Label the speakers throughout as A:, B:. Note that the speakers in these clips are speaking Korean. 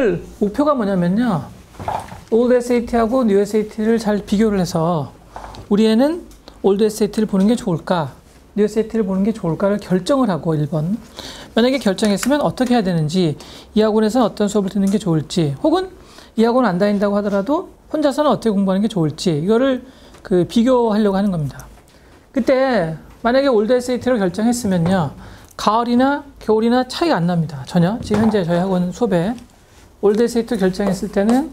A: 오늘 목표가 뭐냐면요. 올드 SAT하고 뉴 SAT를 잘 비교를 해서 우리 애는 올드 SAT를 보는 게 좋을까, 뉴 SAT를 보는 게 좋을까를 결정을 하고 1번. 만약에 결정했으면 어떻게 해야 되는지, 이 학원에서는 어떤 수업을 듣는 게 좋을지, 혹은 이 학원 안 다닌다고 하더라도 혼자서는 어떻게 공부하는 게 좋을지, 이거를 비교하려고 하는 겁니다. 그때 만약에 올드 SAT를 결정했으면요, 가을이나 겨울이나 차이가 안 납니다. 전혀. 지금 현재 저희 학원 수업에 올드 SAT 결정했을 때는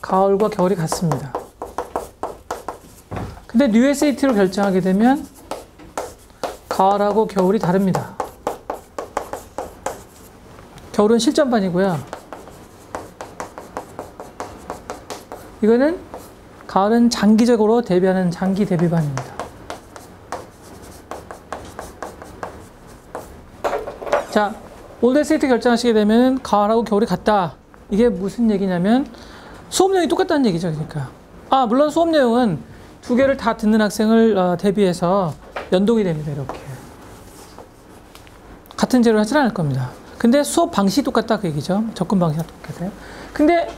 A: 가을과 겨울이 같습니다. 근데 뉴 SAT로 결정하게 되면 가을하고 겨울이 다릅니다. 겨울은 실전반이고요. 이거는 가을은 장기적으로 대비하는 장기 대비반입니다. 자, 올드 SAT 결정하시게 되면 가을하고 겨울이 같다. 이게 무슨 얘기냐면 수업 내용이 똑같다는 얘기죠. 그러니까. 물론 수업 내용은 두 개를 다 듣는 학생을 대비해서 연동이 됩니다. 이렇게. 같은 제로 하지는 않을 겁니다. 근데 수업 방식이 똑같다 그 얘기죠. 접근 방식이 똑같아요. 근데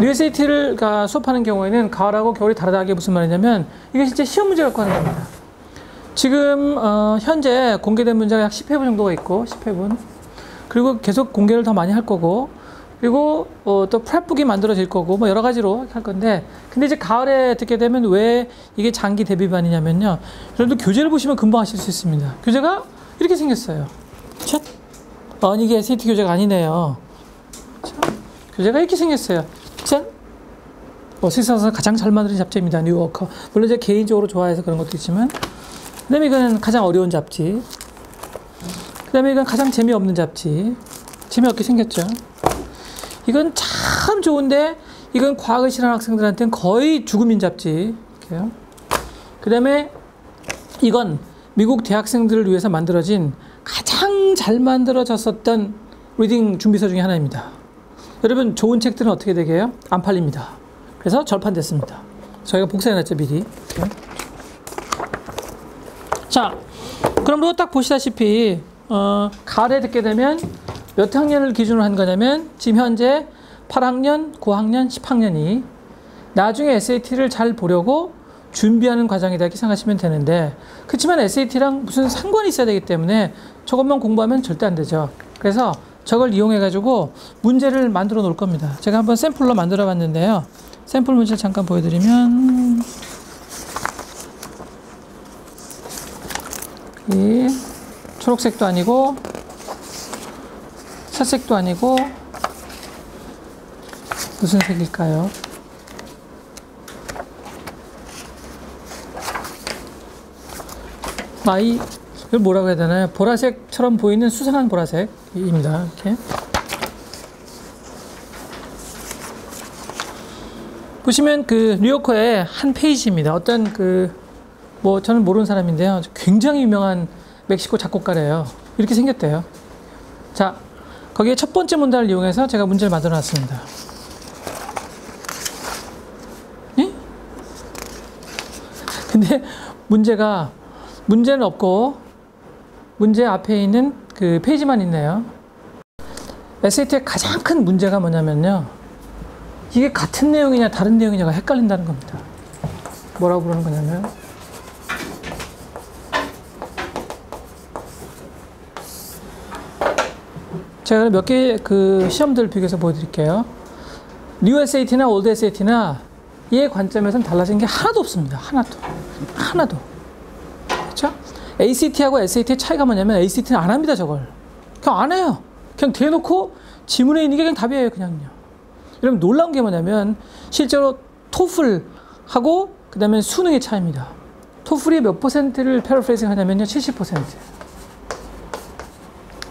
A: 뉴 SAT를 수업하는 경우에는 가을하고 겨울이 다르다. 이게 무슨 말이냐면 이게 실제 시험 문제 갖고 하는 겁니다. 지금 현재 공개된 문제가 약 10회분 정도가 있고 10회분. 그리고 계속 공개를 더 많이 할 거고, 그리고 또 프랩북이 만들어질 거고, 뭐 여러 가지로 할 건데, 근데 이제 가을에 듣게 되면 왜 이게 장기 대비반이냐면요, 여러분들 교재를 보시면 금방 아실 수 있습니다. 교재가 이렇게 생겼어요. 자, 아니 이게 SAT 교재가 아니네요. 자, 교재가 이렇게 생겼어요. 자, 세상에서 가장 잘 만든 잡지입니다. 뉴워커. 물론 제가 개인적으로 좋아해서 그런 것도 있지만, 그 다음에 이건 가장 어려운 잡지, 그 다음에 이건 가장 재미없는 잡지. 재미없게 생겼죠. 이건 참 좋은데 이건 과학을 싫어하는 학생들한테는 거의 죽음인 잡지. 그 다음에 이건 미국 대학생들을 위해서 만들어진 가장 잘 만들어졌었던 리딩 준비서 중에 하나입니다. 여러분 좋은 책들은 어떻게 되게 해요? 안 팔립니다. 그래서 절판됐습니다. 저희가 복사해놨죠 미리. 자, 그럼 딱 보시다시피 가을에 듣게 되면 몇 학년을 기준으로 한 거냐면 지금 현재 8학년, 9학년, 10학년이 나중에 SAT를 잘 보려고 준비하는 과정이다 이렇게 생각하시면 되는데, 그렇지만 SAT랑 무슨 상관이 있어야 되기 때문에 저것만 공부하면 절대 안 되죠. 그래서 저걸 이용해 가지고 문제를 만들어 놓을 겁니다. 제가 한번 샘플로 만들어 봤는데요. 샘플 문제를 잠깐 보여드리면, 이 초록색도 아니고 차색도 아니고 무슨 색일까요? 이걸 뭐라고 해야 되나요? 보라색처럼 보이는 수상한 보라색입니다. 이렇게 보시면 뉴요커의 한 페이지입니다. 어떤 저는 모르는 사람인데요. 굉장히 유명한 멕시코 작곡가래요. 이렇게 생겼대요. 자, 거기에 첫 번째 문단을 이용해서 제가 문제를 만들어 놨습니다. 예? 근데 문제는 없고 문제 앞에 있는 그 페이지만 있네요. SAT의 가장 큰 문제가 뭐냐면요, 이게 같은 내용이냐 다른 내용이냐가 헷갈린다는 겁니다. 뭐라고 그러는 거냐면, 제가 몇 개 시험들을 비교해서 보여드릴게요. 뉴 SAT나 올드 SAT나 이의 관점에서는 달라진 게 하나도 없습니다. 하나도. 그렇죠? ACT하고 SAT의 차이가 뭐냐면 ACT는 안 합니다. 저걸 그냥 안 해요. 그냥 대놓고 지문에 있는 게 그냥 답이에요. 그냥요. 여러분 놀라운 게 뭐냐면 실제로 토플하고 그 다음에 수능의 차이입니다. 토플이 몇 퍼센트를 패러프레이징 하냐면요, 70%.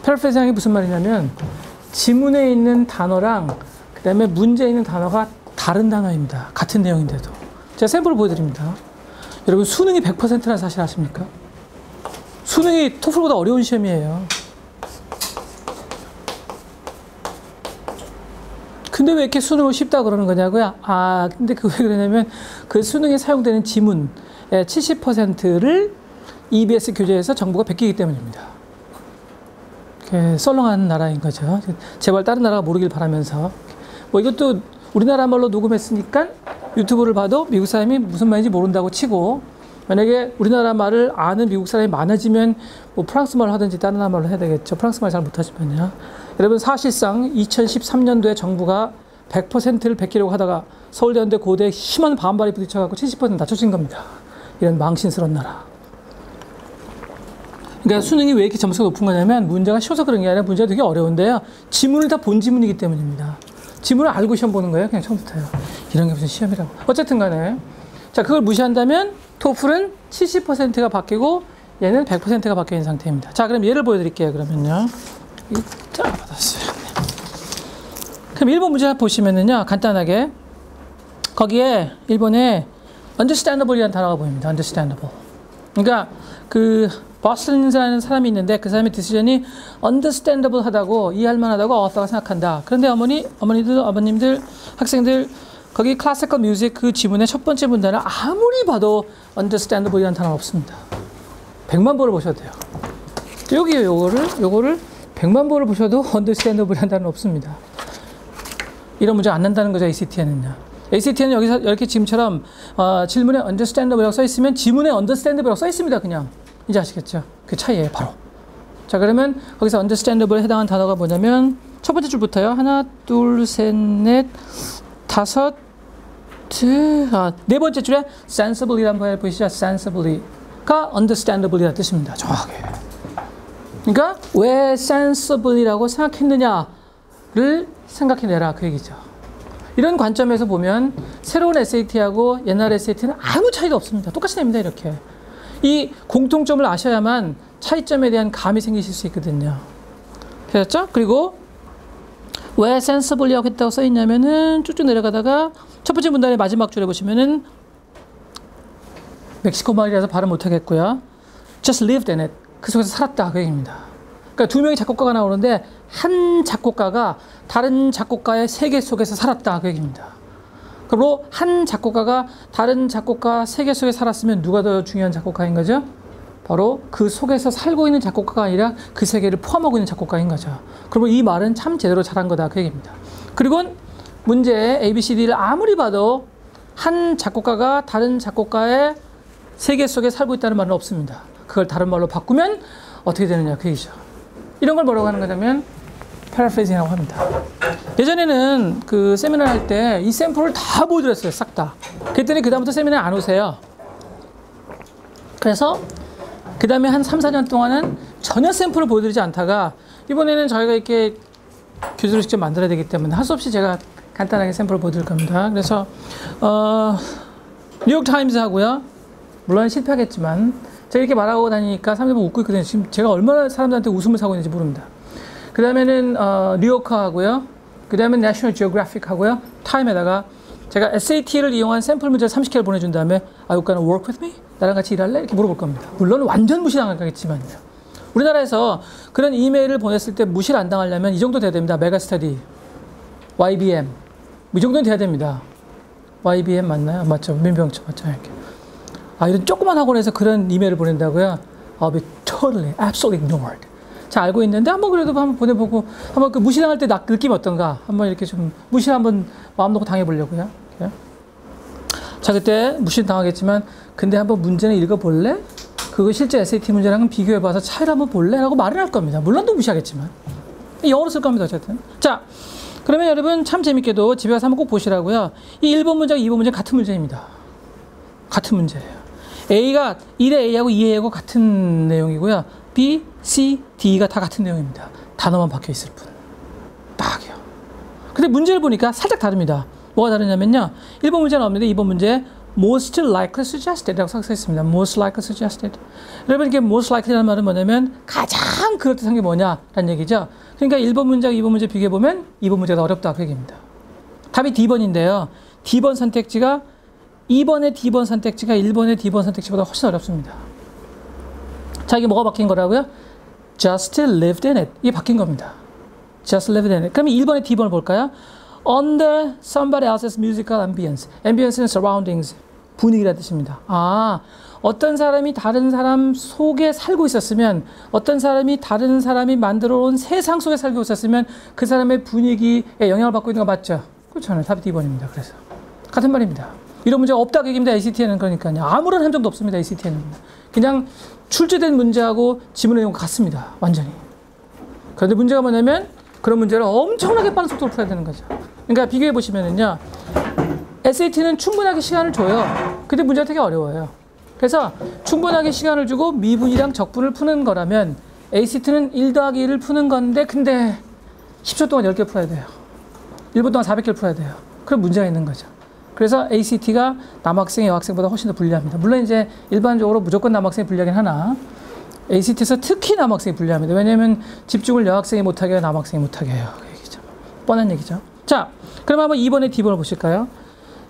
A: 패러프레이징이 무슨 말이냐면 지문에 있는 단어랑 그 다음에 문제에 있는 단어가 다른 단어입니다. 같은 내용인데도. 제가 샘플을 보여드립니다. 여러분 수능이 100%라는 사실 아십니까? 수능이 토플보다 어려운 시험이에요. 근데 왜 이렇게 수능을 쉽다 그러는 거냐고요? 근데 왜 그러냐면 그 수능에 사용되는 지문의 70%를 EBS 교재에서 정보가 베끼기 때문입니다. 썰렁한 나라인 거죠. 제발 다른 나라가 모르길 바라면서. 뭐 이것도 우리나라 말로 녹음했으니까 유튜브를 봐도 미국 사람이 무슨 말인지 모른다고 치고, 만약에 우리나라 말을 아는 미국 사람이 많아지면 뭐 프랑스 말을 하든지 다른 나라 말로 해야 되겠죠. 프랑스 말 잘 못하시면요. 여러분, 사실상 2013년도에 정부가 100%를 베끼려고 하다가 서울대한대 고대에 심한 반발이 부딪혀갖고 70% 낮춰진 겁니다. 이런 망신스러운 나라. 그러니까 수능이 왜 이렇게 점수가 높은 거냐면 문제가 쉬워서 그런 게 아니라 문제가 되게 어려운데요. 지문을 다 본 지문이기 때문입니다. 지문을 알고 시험 보는 거예요. 그냥 처음부터요. 이런 게 무슨 시험이라고. 어쨌든 간에. 자, 그걸 무시한다면 토플은 70%가 바뀌고 얘는 100%가 바뀌어 있는 상태입니다. 자, 그럼 예를 보여드릴게요. 그러면요. 자, 받았어요. 그럼 일본 문제 보시면은요. 간단하게. 거기에 일본에 understandable이라는 단어가 보입니다. understandable. 그러니까 그 버슨이라는 사람이 있는데 그 사람의 디시전이 understandable 하다고, 이해할 만하다고 author가 생각한다. 그런데 어머님들, 학생들, 거기 클래시컬 뮤직 그 지문의 첫 번째 문단을 아무리 봐도 understandable이라는 단어가 없습니다. 100만 번을 보셔도 돼요. 여기 요거를 100만 번을 보셔도 understandable이라는 단어는 없습니다. 이런 문제 안 난다는 거죠, ACT는요. ACT는 여기서 이렇게 지금처럼 질문에 understandable이라고 써 있으면 지문에 understandable이라고 써 있습니다. 그냥. 이제 아시겠죠? 그 차이예요, 바로. 자, 그러면 거기서 understandable에 해당하는 단어가 뭐냐면 첫 번째 줄부터요. 하나, 둘, 셋, 넷, 다섯, 네 번째 줄에 sensibly라는 거 보이시죠? sensibly가 understandable이라는 뜻입니다. 정확하게. 그러니까 왜 sensibly라고 생각했느냐를 생각해내라, 그 얘기죠. 이런 관점에서 보면 새로운 SAT하고 옛날 SAT는 아무 차이도 없습니다. 똑같이 냅니다, 이렇게. 이 공통점을 아셔야만 차이점에 대한 감이 생기실 수 있거든요. 그렇죠? 그리고 왜 sensibly라고 했다고 써있냐면은 쭉쭉 내려가다가 첫 번째 문단의 마지막 줄에 보시면은 멕시코 말이라서 발음 못하겠고요. just lived in it. 그 속에서 살았다, 그 얘기입니다. 그러니까 두 명의 작곡가가 나오는데 한 작곡가가 다른 작곡가의 세계 속에서 살았다, 그 얘기입니다. 그리고 한 작곡가가 다른 작곡가 세계 속에 살았으면 누가 더 중요한 작곡가인 거죠? 바로 그 속에서 살고 있는 작곡가가 아니라 그 세계를 포함하고 있는 작곡가인 거죠. 그리고 이 말은 참 제대로 잘한 거다, 그 얘기입니다. 그리고 문제에 ABCD를 아무리 봐도 한 작곡가가 다른 작곡가의 세계 속에 살고 있다는 말은 없습니다. 그걸 다른 말로 바꾸면 어떻게 되느냐, 그 얘기죠. 이런 걸 뭐라고 하는 거냐면 paraphrasing이라고 합니다. 예전에는 그 세미나 할 때 이 샘플을 다 보여드렸어요, 싹 다. 그랬더니 그 다음부터 세미나 안 오세요. 그래서 그 다음에 한 3, 4년 동안은 전혀 샘플을 보여드리지 않다가 이번에는 저희가 이렇게 교재를 직접 만들어야 되기 때문에 할 수 없이 제가 간단하게 샘플을 보여드릴 겁니다. 그래서 뉴욕타임즈 하고요. 물론 실패하겠지만 제가 이렇게 말하고 다니니까 사람들이 웃고 있거든요. 지금 제가 얼마나 사람들한테 웃음을 사고 있는지 모릅니다. 그 다음에는 뉴요커 하고요. 그 다음에 내셔널 지오그래픽 하고요. 타임에다가 제가 SAT를 이용한 샘플 문제를 30개를 보내준 다음에 Are you gonna work with me? 나랑 같이 일할래? 이렇게 물어볼 겁니다. 물론 완전 무시당하겠지만요. 우리나라에서 그런 이메일을 보냈을 때 무시를 안 당하려면 이 정도 돼야 됩니다. 메가스터디, YBM 이 정도는 돼야 됩니다. YBM 맞나요? 맞죠? 민병철 맞죠? 이렇게. 이런 조그만 학원에서 그런 이메일을 보낸다고요? I'll be totally, absolutely ignored. 잘 알고 있는데 한번 그래도 한번 보내보고 한번 그 무시당할 때 느낌이 어떤가 한번 이렇게 좀 무시 한번 마음 놓고 당해보려고요. 자, 그때 무시 당하겠지만 근데 한번 문제는 읽어볼래? 그거 실제 SAT 문제랑 비교해봐서 차이를 한번 볼래? 라고 말을 할 겁니다. 물론 또 무시하겠지만 영어로 쓸 겁니다. 어쨌든. 자, 그러면 여러분 참 재밌게도 집에 가서 한번 꼭 보시라고요. 이 1번 문제와 2번 문제 같은 문제입니다. 같은 문제예요. A가 1의 A하고 2의 A하고 같은 내용이고요. B, C, D가 다 같은 내용입니다. 단어만 바뀌어 있을 뿐. 딱이요. 근데 문제를 보니까 살짝 다릅니다. 뭐가 다르냐면요. 1번 문제는 없는데 2번 문제 most likely suggested 라고 써 있습니다. most likely suggested. 여러분 이게 most likely라는 말은 뭐냐면 가장 그럴듯한 게 뭐냐라는 얘기죠. 그러니까 1번 문제와 2번 문제 비교해보면 2번 문제가 더 어렵다 그 얘기입니다. 답이 D번인데요. D번 선택지가 2번의 D번 선택지가 1번의 D번 선택지보다 훨씬 어렵습니다. 자, 이게 뭐가 바뀐 거라고요? Just lived in it. 이게 바뀐 겁니다. Just lived in it. 그럼 1번의 D번을 볼까요? Under somebody else's musical ambience. ambience는 surroundings. 분위기라는 뜻입니다. 아, 어떤 사람이 다른 사람 속에 살고 있었으면, 어떤 사람이 다른 사람이 만들어 온 세상 속에 살고 있었으면 그 사람의 분위기에 영향을 받고 있는 거 맞죠? 그렇잖아요. 답이 D번입니다. 그래서 같은 말입니다. 이런 문제가 없다고 얘기입니다. ACT에는. 그러니까요. 아무런 함정도 없습니다. ACT에는. 그냥 출제된 문제하고 지문의 내용과 같습니다. 완전히. 그런데 문제가 뭐냐면 그런 문제를 엄청나게 빠른 속도로 풀어야 되는 거죠. 그러니까 비교해 보시면은요. SAT는 충분하게 시간을 줘요. 근데 문제가 되게 어려워요. 그래서 충분하게 시간을 주고 미분이랑 적분을 푸는 거라면 ACT는 1 더하기 1을 푸는 건데 근데 10초 동안 10개 풀어야 돼요. 1분 동안 400개를 풀어야 돼요. 그럼 문제가 있는 거죠. 그래서 ACT가 남학생, 여학생보다 훨씬 더 불리합니다. 물론 이제 일반적으로 무조건 남학생이 불리하긴 하나 ACT에서 특히 남학생이 불리합니다. 왜냐하면 집중을 여학생이 못하게 해요, 남학생이 못하게 해요. 그 얘기죠. 뻔한 얘기죠. 자, 그럼 한번 2번의 D번을 보실까요?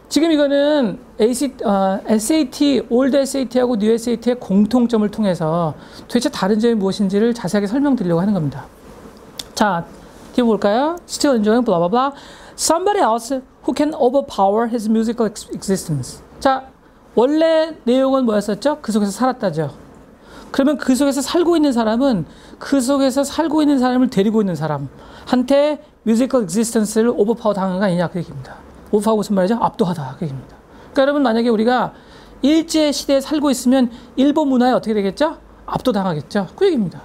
A: 지금 이거는 SAT, 올드 SAT하고 뉴 SAT의 공통점을 통해서 도대체 다른 점이 무엇인지를 자세하게 설명드리려고 하는 겁니다. 자, D 볼까요? Still enjoying blah blah blah. Somebody else who can overpower his musical existence. 자, 원래 내용은 뭐였었죠? 그 속에서 살았다죠. 그러면 그 속에서 살고 있는 사람은 그 속에서 살고 있는 사람을 데리고 있는 사람한테 musical existence를 overpower 당한 거 아니냐 그 얘기입니다. overpower 무슨 말이죠? 압도하다 그 얘기입니다. 그러니까 여러분 만약에 우리가 일제 시대에 살고 있으면 일본 문화에 어떻게 되겠죠? 압도당하겠죠. 그 얘기입니다.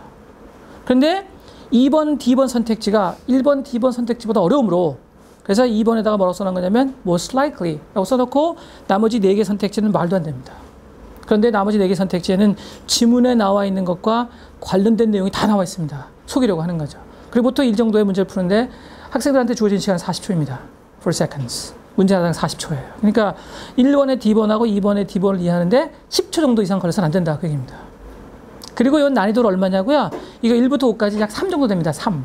A: 그런데 2번, D번 선택지가 1번, D번 선택지보다 어려우므로 그래서 2번에다가 뭐라고 써놓은 거냐면 most likely 라고 써놓고 나머지 4개 선택지는 말도 안 됩니다. 그런데 나머지 4개 선택지에는 지문에 나와 있는 것과 관련된 내용이 다 나와 있습니다. 속이려고 하는 거죠. 그리고 보통 이 정도의 문제를 푸는데 학생들한테 주어진 시간은 40초입니다. 4 seconds. 문제 하나당 40초예요. 그러니까 1번의 D번하고 2번의 D번을 이해하는데 10초 정도 이상 걸려서는 안 된다. 그 얘기입니다. 그리고 이 난이도는 얼마냐고요? 이거 1부터 5까지 약 3 정도 됩니다. 3.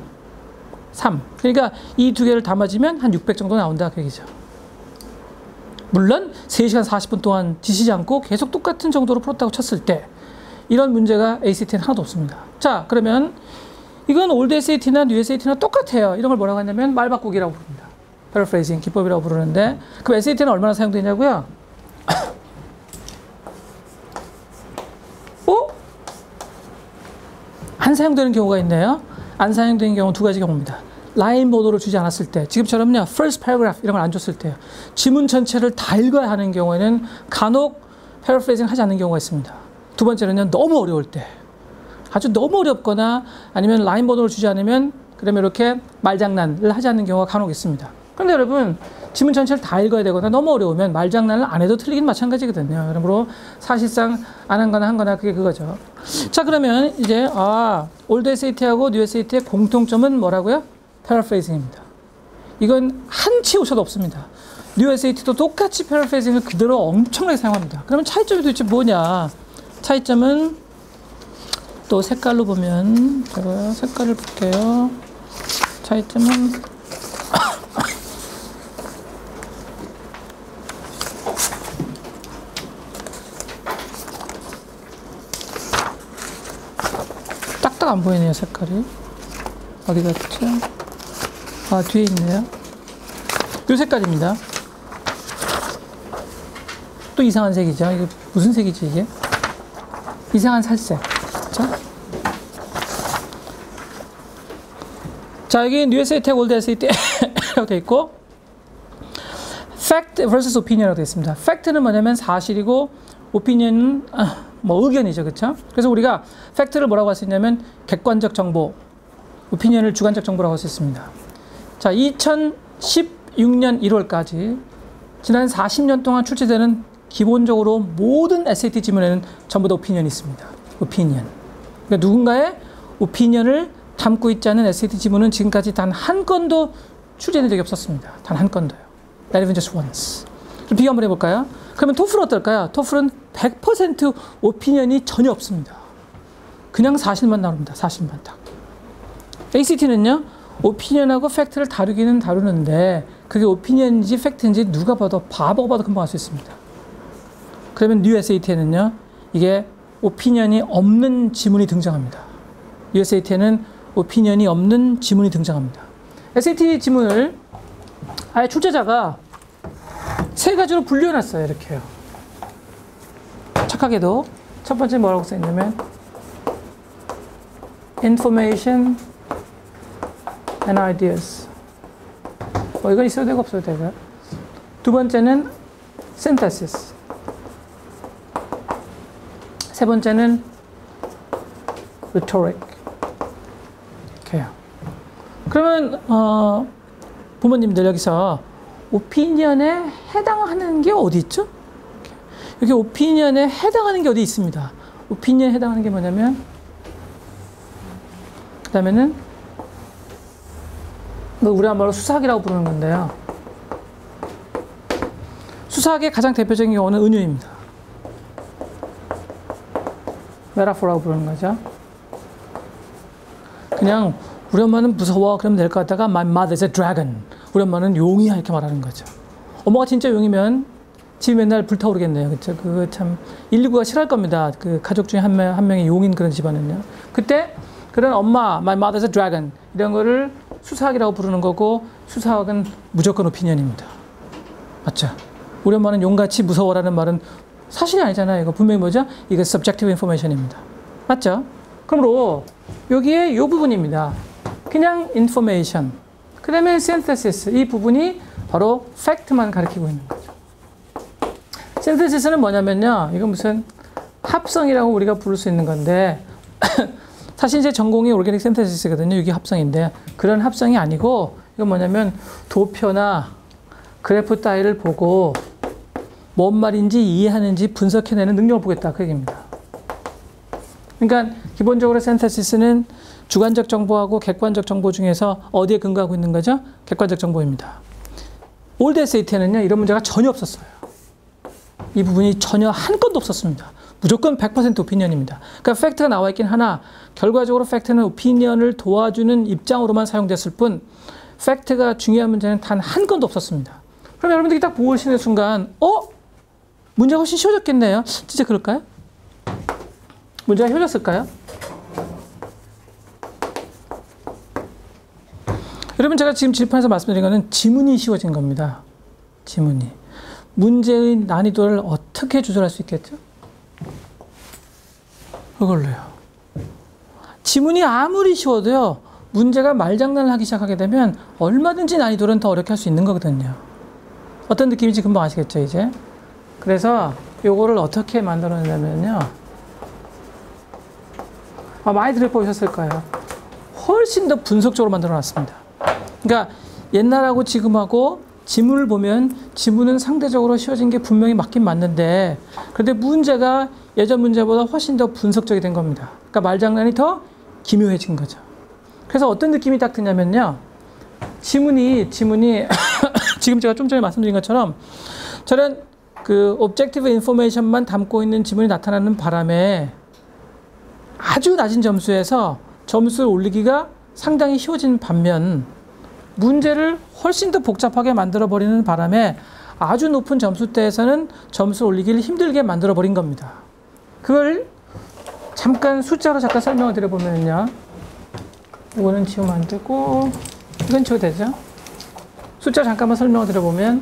A: 그러니까 이 두 개를 다 맞으면 한 600 정도 나온다. 그 얘기죠. 물론 3시간 40분 동안 지치지 않고 계속 똑같은 정도로 풀었다고 쳤을 때 이런 문제가 ACT는 하나도 없습니다. 자, 그러면 이건 올드 SAT나 뉴 SAT나 똑같아요. 이런 걸 뭐라고 하냐면 말 바꾸기라고 부릅니다. paraphrasing 기법이라고 부르는데 그럼 SAT는 얼마나 사용되냐고요? 안 사용되는 경우가 있네요. 안 사용되는 경우 두 가지 경우입니다. 라인 번호를 주지 않았을 때, 지금처럼요, first paragraph 이런 걸 안 줬을 때요. 지문 전체를 다 읽어야 하는 경우에는 간혹 paraphrasing 하지 않는 경우가 있습니다. 두 번째는요, 너무 어려울 때. 아주 너무 어렵거나 아니면 라인 번호를 주지 않으면 그러면 이렇게 말장난을 하지 않는 경우가 간혹 있습니다. 그런데 여러분, 지문 전체를 다 읽어야 되거나 너무 어려우면 말장난을 안 해도 틀리긴 마찬가지거든요. 그러므로 사실상 안 한 거나 한 거나 그게 그거죠. 자, 그러면 이제 올드 SAT하고 뉴 SAT의 공통점은 뭐라고요? paraphrasing입니다. 이건 한치 오차도 없습니다. 뉴 SAT도 똑같이 paraphrasing을 그대로 엄청나게 사용합니다. 그러면 차이점이 도대체 뭐냐? 차이점은 또 색깔로 보면 제가 색깔을 볼게요. 차이점은 딱딱 안 보이네요. 색깔이 어디 갔죠? 뒤에 있네요. 이 색깔입니다. 또 이상한 색이죠. 이게 무슨 색이지 이게? 이상한 살색. 그렇죠? 자, 여기 뉴 SAT, 올드 SAT라고 되어 있고 fact vs opinion이라고 되어 있습니다. fact는 뭐냐면 사실이고 opinion은 의견이죠. 그렇죠? 그래서 우리가 fact를 뭐라고 할 수 있냐면 객관적 정보, opinion을 주관적 정보라고 할 수 있습니다. 자, 2016년 1월까지 지난 40년 동안 출제되는 기본적으로 모든 SAT 지문에는 전부 다 opinion이 있습니다. opinion. 그러니까 누군가의 opinion을 담고 있지 않은 SAT 지문은 지금까지 단 한 건도 출제된 적이 없었습니다. 단 한 건도요. Not even just once. 그럼 비교 한번 해볼까요? 그러면 토플은 어떨까요? 토플은 100% opinion이 전혀 없습니다. 그냥 사실만 나옵니다. 사실만 딱. ACT는요, opinion하고 팩트를 다루기는 다루는데 그게 opinion인지 팩트인지 누가 봐도 바보가 봐도 금방 알 수 있습니다. 그러면 뉴 SAT에는요, 이게 opinion이 없는 지문이 등장합니다. 뉴 SAT에는 opinion이 없는 지문이 등장합니다. SAT 지문을 아예 출제자가 세 가지로 분류해놨어요. 이렇게요. 착하게도 첫 번째 뭐라고 써있냐면 information and ideas. 이건 있어도 되고 없어도 되고요. 두 번째는 synthesis. 세 번째는 rhetoric. 이렇게요. 그러면 부모님들 여기서 opinion에 해당하는 게 어디 있죠? 여기 opinion에 해당하는 게 어디 있습니다. opinion에 해당하는 게 뭐냐면 그 다음에는 우리가 말로 수사학이라고 부르는 건데요. 수사학의 가장 대표적인 경우는 은유입니다. 메타포라고 부르는 거죠. 그냥 우리 엄마는 무서워 그러면 될 것 같다가 My mother is a dragon. 우리 엄마는 용이야 이렇게 말하는 거죠. 엄마가 진짜 용이면 집이 맨날 불타오르겠네요. 그렇죠? 그 참 119가 싫어할 겁니다. 그 가족 중에 한 명이 용인 그런 집안은요. 그때 그런 엄마 My mother is a dragon 이런 거를 수사학이라고 부르는 거고 수사학은 무조건 오피니언입니다. 맞죠? 우리 엄마는 용같이 무서워라는 말은 사실이 아니잖아요. 이거 분명히 뭐죠? 이거 subjective information입니다. 맞죠? 그러므로 여기에 이 부분입니다. 그냥 information. 그 다음에 synthesis. 이 부분이 바로 fact만 가리키고 있는 거죠. synthesis는 뭐냐면요. 이건 무슨 합성이라고 우리가 부를 수 있는 건데 사실 이제 전공이 organic synthesis거든요. 유기 합성인데 그런 합성이 아니고 이건 뭐냐면 도표나 그래프 따위를 보고 뭔 말인지 이해하는지 분석해내는 능력을 보겠다. 그 얘기입니다. 그러니까 기본적으로 synthesis는 주관적 정보하고 객관적 정보 중에서 어디에 근거하고 있는 거죠? 객관적 정보입니다. 올드 SAT에는요. 이런 문제가 전혀 없었어요. 이 부분이 전혀 한 건도 없었습니다. 무조건 100% 오피니언입니다. 그러니까 팩트가 나와 있긴 하나 결과적으로 팩트는 오피니언을 도와주는 입장으로만 사용됐을 뿐 팩트가 중요한 문제는 단 한 건도 없었습니다. 그럼 여러분들이 딱 보시는 순간 문제가 훨씬 쉬워졌겠네요. 진짜 그럴까요? 문제가 쉬워졌을까요? 여러분 제가 지금 질판에서 말씀드린 거는 지문이 쉬워진 겁니다. 지문이. 문제의 난이도를 어떻게 조절할 수 있겠죠? 그걸로요. 지문이 아무리 쉬워도요. 문제가 말장난을 하기 시작하게 되면 얼마든지 난이도는 더 어렵게 할 수 있는 거거든요. 어떤 느낌인지 금방 아시겠죠, 이제? 그래서 요거를 어떻게 만들어내냐면요. 많이 들어보셨을 거예요. 훨씬 더 분석적으로 만들어 놨습니다. 그러니까 옛날하고 지금하고 지문을 보면 지문은 상대적으로 쉬워진 게 분명히 맞긴 맞는데 그런데 문제가 예전 문제보다 훨씬 더 분석적이 된 겁니다. 그러니까 말장난이 더 기묘해진 거죠. 그래서 어떤 느낌이 딱 드냐면요. 지문이 지금 제가 좀 전에 말씀드린 것처럼 저런 그 objective information만 담고 있는 지문이 나타나는 바람에 아주 낮은 점수에서 점수를 올리기가 상당히 쉬워진 반면 문제를 훨씬 더 복잡하게 만들어버리는 바람에 아주 높은 점수대에서는 점수를 올리기를 힘들게 만들어버린 겁니다. 그걸 잠깐 숫자로 잠깐 설명을 드려보면요. 이거는 지우면 안 되고 이건 지워도 되죠? 숫자 잠깐만 설명을 드려보면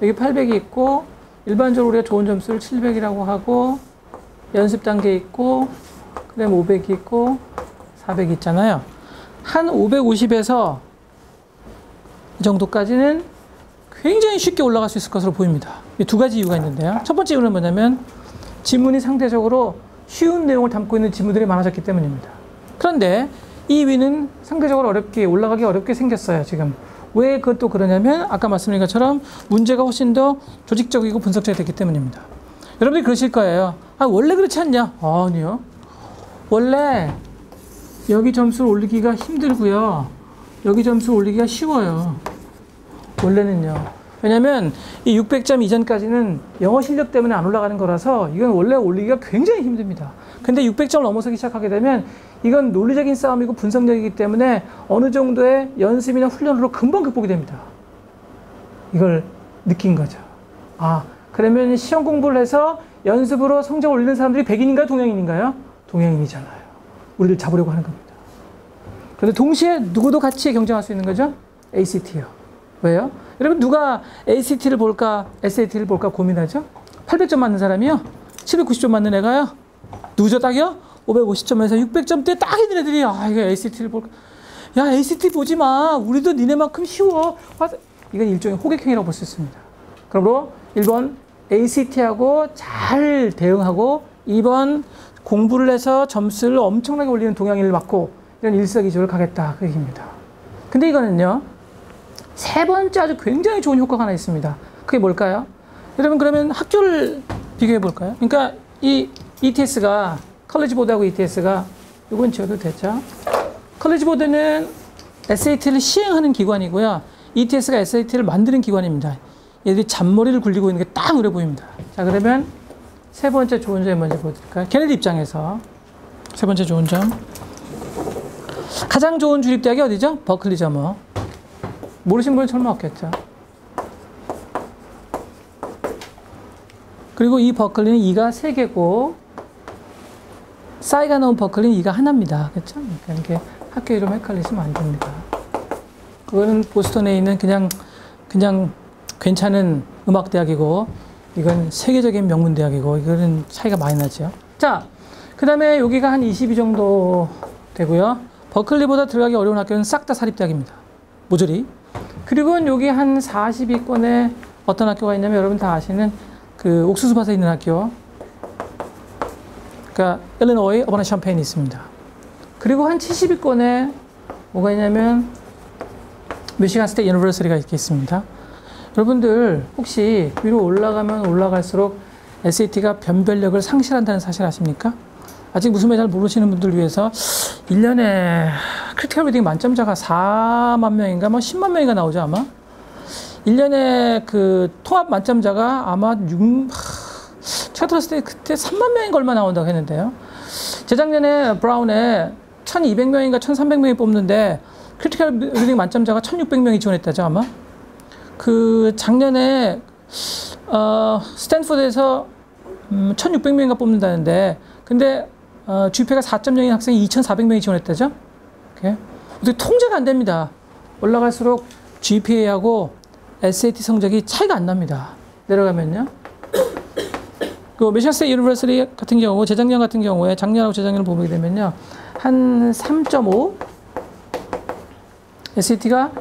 A: 여기 800이 있고 일반적으로 우리가 좋은 점수를 700이라고 하고 연습 단계 있고 그 다음에 500이 있고 400이 있잖아요. 한 550에서 이 정도까지는 굉장히 쉽게 올라갈 수 있을 것으로 보입니다. 이 두 가지 이유가 있는데요. 첫 번째 이유는 뭐냐면 지문이 상대적으로 쉬운 내용을 담고 있는 지문들이 많아졌기 때문입니다. 그런데 이 위는 상대적으로 어렵게 올라가기 어렵게 생겼어요. 지금 왜 그것도 그러냐면 아까 말씀드린 것처럼 문제가 훨씬 더 조직적이고 분석적이 됐기 때문입니다. 여러분들이 그러실 거예요. 원래 그렇지 않냐? 아니요. 원래 여기 점수를 올리기가 힘들고요. 여기 점수를 올리기가 쉬워요. 원래는요. 왜냐면 이 600점 이전까지는 영어 실력 때문에 안 올라가는 거라서 이건 원래 올리기가 굉장히 힘듭니다. 근데 600점을 넘어서기 시작하게 되면 이건 논리적인 싸움이고 분석력이기 때문에 어느 정도의 연습이나 훈련으로 금방 극복이 됩니다. 이걸 느낀 거죠. 그러면 시험 공부를 해서 연습으로 성적 올리는 사람들이 백인인가요? 동양인인가요? 동양인이잖아요. 우리를 잡으려고 하는 겁니다. 그런데 동시에 누구도 같이 경쟁할 수 있는 거죠? ACT요. 왜요? 여러분 누가 ACT를 볼까 SAT를 볼까 고민하죠? 800점 맞는 사람이요. 790점 맞는 애가요. 누구죠 딱이요? 550점에서 600점대 딱 있는 애들이 이거 ACT를 볼까? 야 ACT 보지 마. 우리도 니네만큼 쉬워. 이건 일종의 호객행위라고 볼 수 있습니다. 그러므로 1번 ACT하고 잘 대응하고 2번 공부를 해서 점수를 엄청나게 올리는 동양인을 막고 이런 일석이조를 가겠다 그 얘기입니다. 근데 이거는요. 세 번째 아주 굉장히 좋은 효과가 하나 있습니다. 그게 뭘까요? 여러분 그러면 학교를 비교해 볼까요? 그러니까 이 ETS가 컬리지 보드하고 ETS가 이건 지어도 됐죠? 컬리지 보드는 SAT를 시행하는 기관이고요. ETS가 SAT를 만드는 기관입니다. 얘들이 잔머리를 굴리고 있는 게 딱 눈에 보입니다. 자 그러면 세 번째 좋은 점이 뭔지 보여드릴까요? 걔네들 입장에서 세 번째 좋은 점 가장 좋은 주립대학이 어디죠? 버클리죠 뭐. 모르신 분은 설마 없겠죠. 그리고 이 버클리는 2가 3개고 싸이가 넣은 버클리는 2가 하나입니다. 그렇죠? 그러니까 이렇게 학교 이름 헷갈리시면 안 됩니다. 그거는 보스턴에 있는 그냥 괜찮은 음악대학이고 이건 세계적인 명문대학이고 이거는 차이가 많이 나죠. 자, 그 다음에 여기가 한 22 정도 되고요. 버클리보다 들어가기 어려운 학교는 싹 다 사립대학입니다. 모조리. 그리고 여기 한 40위권에 어떤 학교가 있냐면 여러분 다 아시는 그 옥수수밭에 있는 학교. 그러니까 일리노이 어바나 샴페인이 있습니다. 그리고 한 70위권에 뭐가 있냐면 미시간 스테이트 유니버시티가 있겠습니다. 여러분들 혹시 위로 올라가면 올라갈수록 SAT가 변별력을 상실한다는 사실 아십니까? 아직 무슨 말인지 잘 모르시는 분들 위해서 1년에 크리티컬 리딩 만점자가 4만 명인가 뭐 10만 명인가 나오죠 아마? 1년에 그 통합 만점자가 아마 제가 들었을 때 그때 3만 명인가 얼마 나온다고 했는데요. 재작년에 브라운에 1200명인가 1300명이 뽑는데 크리티컬 리딩 만점자가 1600명이 지원했다죠 아마? 그 작년에 스탠포드에서 1600명인가 뽑는다는데 근데 GPA가 4.0인 학생이 2400명이 지원했다죠? 어떻게 통제가 안 됩니다. 올라갈수록 GPA하고 SAT 성적이 차이가 안 납니다. 내려가면요. 그 미시간 스테이트 유니버시티 같은 경우 재작년 같은 경우에 작년하고 재작년을 보게 되면요. 한 3.5 SAT가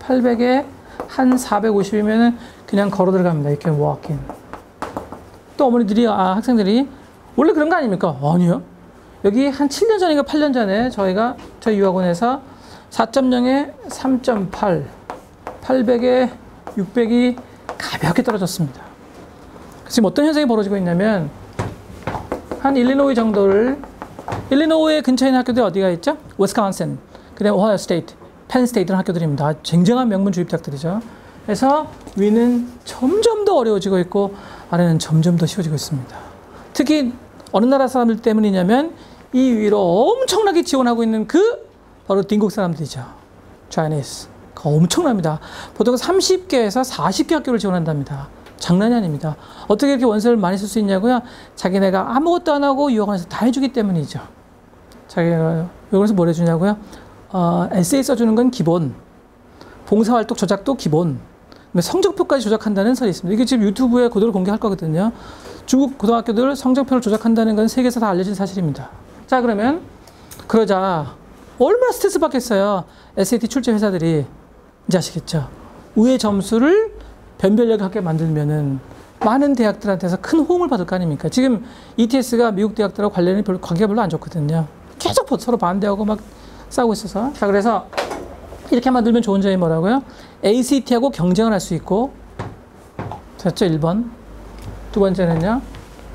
A: 800에 한 450이면은 그냥 걸어 들어갑니다. 이렇게 워킹. 또 어머니들이 학생들이 원래 그런 거 아닙니까? 아니요. 여기 한 7년 전인가 8년 전에 저희 유학원에서 4.0에 3.8, 800에 600이 가볍게 떨어졌습니다. 지금 어떤 현상이 벌어지고 있냐면 한 일리노이 정도를 일리노이 근처에 있는 학교들이 어디가 있죠? 위스콘신, 그다음에 오하이오 스테이트, 펜 스테이트 이런 학교들입니다. 쟁쟁한 명문 주입대학들이죠. 그래서 위는 점점 더 어려워지고 있고 아래는 점점 더 쉬워지고 있습니다. 특히 어느 나라 사람들 때문이냐면 이 위로 엄청나게 지원하고 있는 바로 딩국 사람들이죠. Chinese. 엄청납니다. 보통 30개에서 40개 학교를 지원한답니다. 장난이 아닙니다. 어떻게 이렇게 원서를 많이 쓸 수 있냐고요? 자기네가 아무것도 안 하고 유학원에서 다 해주기 때문이죠. 자기가 여기서 뭘 해주냐고요? 에세이 써주는 건 기본. 봉사활동 조작도 기본. 성적표까지 조작한다는 설이 있습니다. 이게 지금 유튜브에 그대로 공개할 거거든요. 중국 고등학교들 성적표를 조작한다는 건 세계에서 다 알려진 사실입니다. 자, 그러면 그러자 얼마나 스트레스 받겠어요. SAT 출제 회사들이. 이제 아시겠죠? 의의 점수를 변별력 있게 만들면은 많은 대학들한테서 큰 호응을 받을 거 아닙니까? 지금 ETS가 미국 대학들하고 관계가 별로 안 좋거든요. 계속 서로 반대하고 막 싸우고 있어서. 자, 그래서 이렇게 만들면 좋은 점이 뭐라고요? ACT하고 경쟁을 할 수 있고, 됐죠? 1번. 두 번째는요,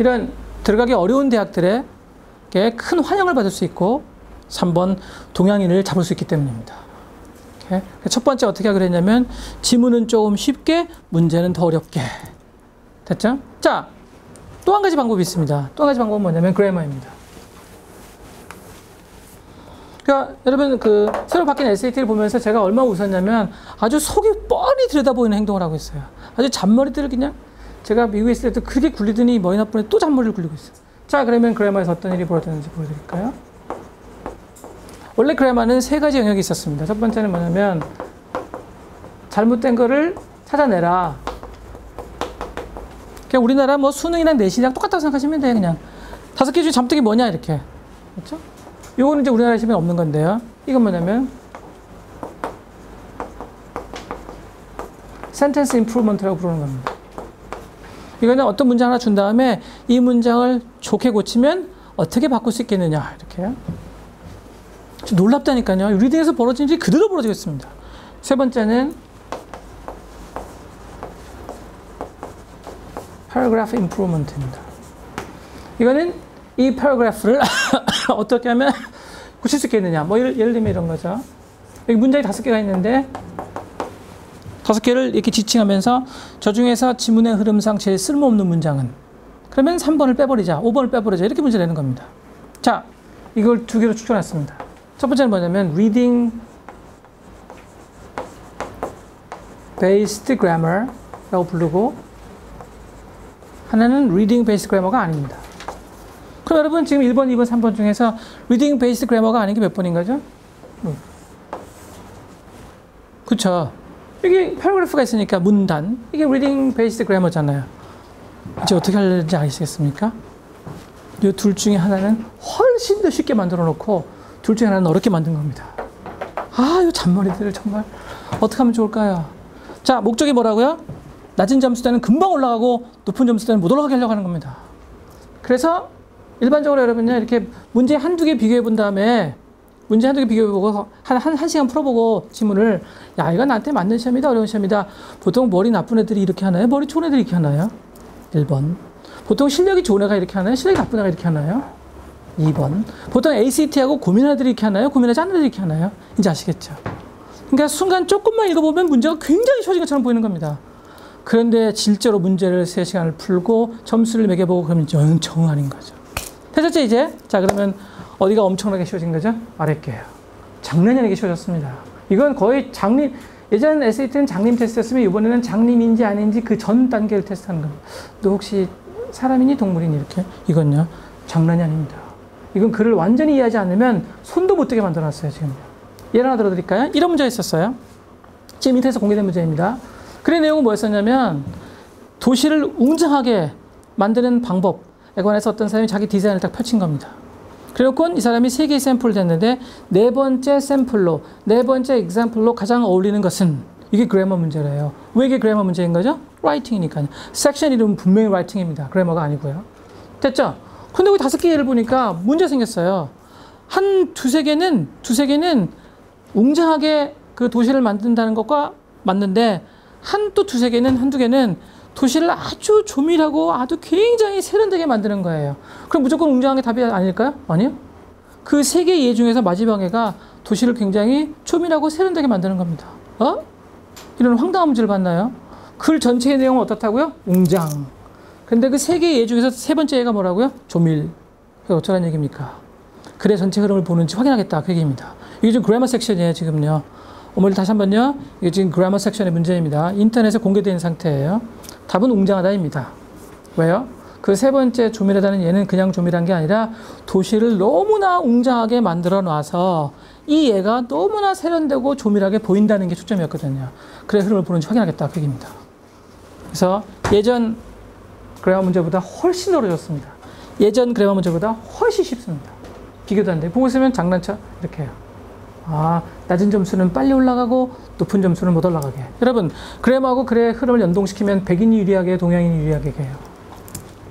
A: 이런 들어가기 어려운 대학들에 큰 환영을 받을 수 있고, 3번 동양인을 잡을 수 있기 때문입니다. 첫 번째 어떻게 하기로 했냐면 지문은 조금 쉽게, 문제는 더 어렵게. 됐죠? 자, 또 한 가지 방법이 있습니다. 또 한 가지 방법은 뭐냐면 그래머입니다. 그러니까 여러분 새로 바뀐 SAT를 보면서 제가 얼마나 웃었냐면 아주 속이 뻔히 들여다보이는 행동을 하고 있어요. 아주 잔머리들을 그냥 제가 미국에 있을 때도 그렇게 굴리더니 머리 나쁜 애 또 잔머리를 굴리고 있어요. 자, 그러면 그래머에서 어떤 일이 벌어졌는지 보여드릴까요? 원래 그래머는 세 가지 영역이 있었습니다. 첫 번째는 뭐냐면 잘못된 거를 찾아내라. 그냥 우리나라 뭐 수능이랑 내신이랑 똑같다고 생각하시면 돼요. 그냥 5개 중에 잠뜩이 뭐냐 이렇게. 그렇죠? 요거는 이제 우리나라 시험에 없는 건데요. 이건 뭐냐면 센텐스 임프루먼트라고 부르는 겁니다. 이거는 어떤 문장 하나 준 다음에 이 문장을 좋게 고치면 어떻게 바꿀 수 있겠느냐 이렇게. 놀랍다니까요. 리딩에서 벌어진 일이 그대로 벌어지겠습니다. 세 번째는 paragraph improvement입니다. 이거는 이 paragraph를 어떻게 하면 고칠 수 있겠느냐. 뭐 예를 들면 이런 거죠. 여기 문장이 5개가 있는데 5개를 이렇게 지칭하면서 저 중에서 지문의 흐름상 제일 쓸모없는 문장은 그러면 3번을 빼버리자, 5번을 빼버리자 이렇게 문제 내는 겁니다. 자, 이걸 2개로 추천했습니다. 첫 번째는 뭐냐면 reading based grammar라고 부르고 하나는 reading based grammar가 아닙니다. 그럼 여러분 지금 1번, 2번, 3번 중에서 reading based grammar가 아닌 게 몇 번인 거죠? 그쵸? 이게 paragraph가 있으니까 문단. 이게 reading based grammar잖아요. 이제 어떻게 하려는지 아시겠습니까? 이 둘 중에 하나는 훨씬 더 쉽게 만들어 놓고 둘 중에 하나는 어렵게 만든 겁니다. 아, 이 잔머리들을 정말 어떻게 하면 좋을까요? 자, 목적이 뭐라고요? 낮은 점수대는 금방 올라가고 높은 점수대는 못 올라가게 하려고 하는 겁니다. 그래서 일반적으로 여러분요, 이렇게 문제 한두 개 비교해 본 다음에 문제 한두 개 비교해보고 한 시간 풀어보고 지문을 야, 이건 나한테 맞는 시험이다, 어려운 시험이다. 보통 머리 나쁜 애들이 이렇게 하나요? 머리 좋은 애들이 이렇게 하나요? 1번. 보통 실력이 좋은 애가 이렇게 하나요? 실력이 나쁜 애가 이렇게 하나요? 2번. 보통 ACT하고 고민하는 애들이 이렇게 하나요? 고민하지 않는 애들이 이렇게 하나요? 이제 아시겠죠? 그러니까 순간 조금만 읽어보면 문제가 굉장히 쉬워진 것처럼 보이는 겁니다. 그런데 실제로 문제를 3시간을 풀고 점수를 매겨보고 그러면 영 아닌 거죠. 되셨죠, 이제? 자, 그러면 어디가 엄청나게 쉬워진 거죠? 아랫게요. 장난이 아니게 쉬워졌습니다. 이건 거의 장님, 예전 SAT는 장님 테스트였으면 이번에는 장님인지 아닌지 그 전 단계를 테스트하는 겁니다. 너 혹시 사람이니 동물이니 이렇게? 이건요, 장난이 아닙니다. 이건 글을 완전히 이해하지 않으면 손도 못 대게 만들어놨어요, 지금. 예를 하나 들어드릴까요? 이런 문제가 있었어요. 지금 인터넷에서 공개된 문제입니다. 글의 내용은 뭐였었냐면 도시를 웅장하게 만드는 방법에 관해서 어떤 사람이 자기 디자인을 딱 펼친 겁니다. 그래놓고 이 사람이 3개의 샘플을 냈는데 네 번째 example로 가장 어울리는 것은 이게 그래머 문제래요. 왜 이게 그래머 문제인 거죠? 라이팅이니까요. 섹션 이름은 분명히 라이팅입니다. 그래머가 아니고요. 됐죠? 근데 여기 5개 예를 보니까 문제 생겼어요. 두세 개는 웅장하게 그 도시를 만든다는 것과 맞는데 두세 개는 도시를 아주 조밀하고 아주 굉장히 세련되게 만드는 거예요. 그럼 무조건 웅장한 게 답이 아닐까요? 아니요. 그 3개 예 중에서 마지막 예가 도시를 굉장히 조밀하고 세련되게 만드는 겁니다. 이런 황당한 문제를 봤나요? 글 전체의 내용은 어떻다고요? 웅장. 근데 그 3개 예 중에서 3번째 예가 뭐라고요? 조밀. 그게 어쩌라는 얘기입니까? 글의 전체 흐름을 보는지 확인하겠다. 그 얘기입니다. 이게 지금 그래머 섹션이에요, 지금요. 어머니 다시 한번요. 이게 지금 그래머 섹션의 문제입니다. 인터넷에 공개된 상태예요. 답은 웅장하다입니다. 왜요? 그 3번째 조밀하다는 얘는 그냥 조밀한 게 아니라 도시를 너무나 웅장하게 만들어 놔서 이 얘가 너무나 세련되고 조밀하게 보인다는 게 초점이었거든요. 그래 흐름을 보는지 확인하겠다. 그 얘기입니다. 그래서 예전 그래머 문제보다 훨씬 어려졌습니다. 예전 그래머 문제보다 훨씬 쉽습니다. 비교도 안 돼요. 보고 있으면 장난쳐? 이렇게 해요. 낮은 점수는 빨리 올라가고 높은 점수는 못 올라가게. 여러분, 그래머하고 글의 흐름을 연동시키면 백인이 유리하게, 동양인이 유리하게 해요.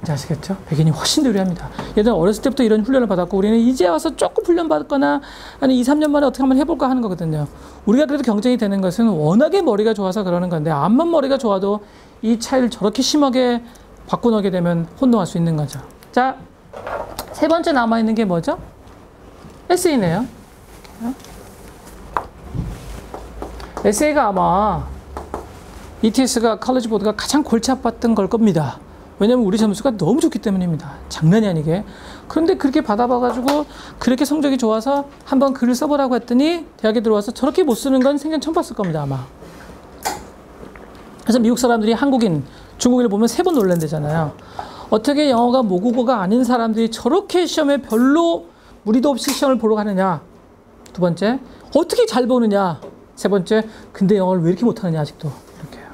A: 이제 아시겠죠? 백인이 훨씬 더 유리합니다. 예전에 어렸을 때부터 이런 훈련을 받았고 우리는 이제 와서 조금 훈련받거나 아니 2, 3년 만에 어떻게 한번 해볼까 하는 거거든요. 우리가 그래도 경쟁이 되는 것은 워낙에 머리가 좋아서 그러는 건데 암만 머리가 좋아도 이 차이를 저렇게 심하게 바꿔놓게 되면 혼동할 수 있는 거죠. 자, 3번째 남아있는 게 뭐죠? 에세이네요. 에세이가 아마 ETS가 칼리지 보드가 가장 골치 아팠던 걸 겁니다. 왜냐면 우리 점수가 너무 좋기 때문입니다. 장난이 아니게. 그런데 그렇게 받아봐가지고 그렇게 성적이 좋아서 한번 글을 써보라고 했더니 대학에 들어와서 저렇게 못 쓰는 건 생전 처음 봤을 겁니다, 아마. 그래서 미국 사람들이 한국인, 중국인을 보면 3번 놀란대잖아요. 어떻게 영어가 모국어가 아닌 사람들이 저렇게 시험에 별로 무리도 없이 시험을 보러 가느냐. 2번째, 어떻게 잘 보느냐. 3번째, 근데 영어를 왜 이렇게 못하느냐, 아직도. 이렇게요.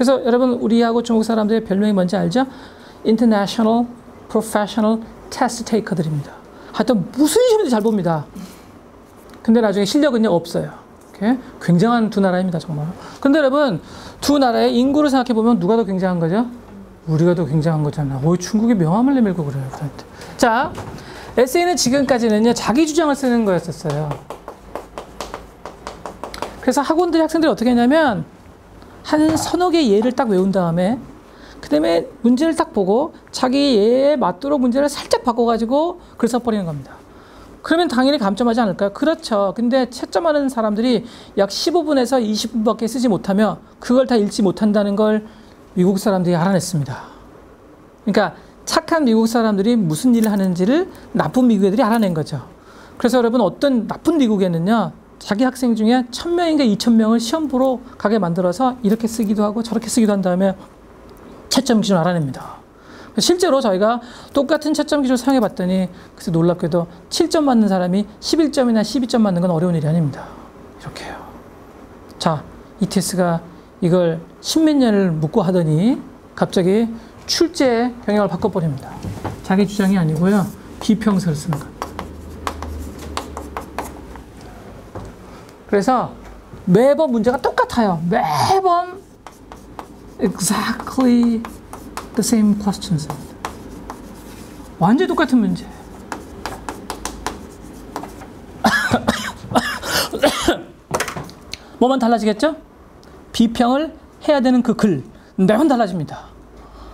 A: 그래서 여러분 우리하고 중국 사람들의 별명이 뭔지 알죠? International Professional Test Taker들입니다. 하여튼 무슨 시험도 잘 봅니다. 근데 나중에 실력은요 없어요. 이렇게 굉장한 두 나라입니다 정말. 근데 여러분 두 나라의 인구를 생각해 보면 누가 더 굉장한 거죠? 우리가 더 굉장한 거잖아. 오, 중국이 명함을 내밀고 그래요. 그런데. 자, 에세이는 지금까지는요 자기 주장을 쓰는 거였었어요. 그래서 학원들이 학생들이 어떻게 했냐면 한 서너 개의 예를 딱 외운 다음에 그 다음에 문제를 딱 보고 자기 예에 맞도록 문제를 살짝 바꿔가지고 글 써버리는 겁니다. 그러면 당연히 감점하지 않을까요? 그렇죠. 근데 채점하는 사람들이 약 15분에서 20분밖에 쓰지 못하며 그걸 다 읽지 못한다는 걸 미국 사람들이 알아냈습니다. 그러니까 착한 미국 사람들이 무슨 일을 하는지를 나쁜 미국 애들이 알아낸 거죠. 그래서 여러분 어떤 나쁜 미국에는요 자기 학생 중에 1000명인가 2000명을 시험 보러 가게 만들어서 이렇게 쓰기도 하고 저렇게 쓰기도 한 다음에 채점 기준을 알아냅니다. 실제로 저희가 똑같은 채점 기준을 사용해 봤더니 그래서 놀랍게도 7점 맞는 사람이 11점이나 12점 맞는 건 어려운 일이 아닙니다. 이렇게요. 자, ETS가 이걸 십몇 년을 묻고 하더니 갑자기 출제 경향을 바꿔버립니다. 자기 주장이 아니고요. 비평서를 쓰는 겁니다. 그래서 매번 문제가 똑같아요. 매번 exactly the same questions. 완전히 똑같은 문제. 뭐만 달라지겠죠? 비평을 해야 되는 그 글, 매번 달라집니다.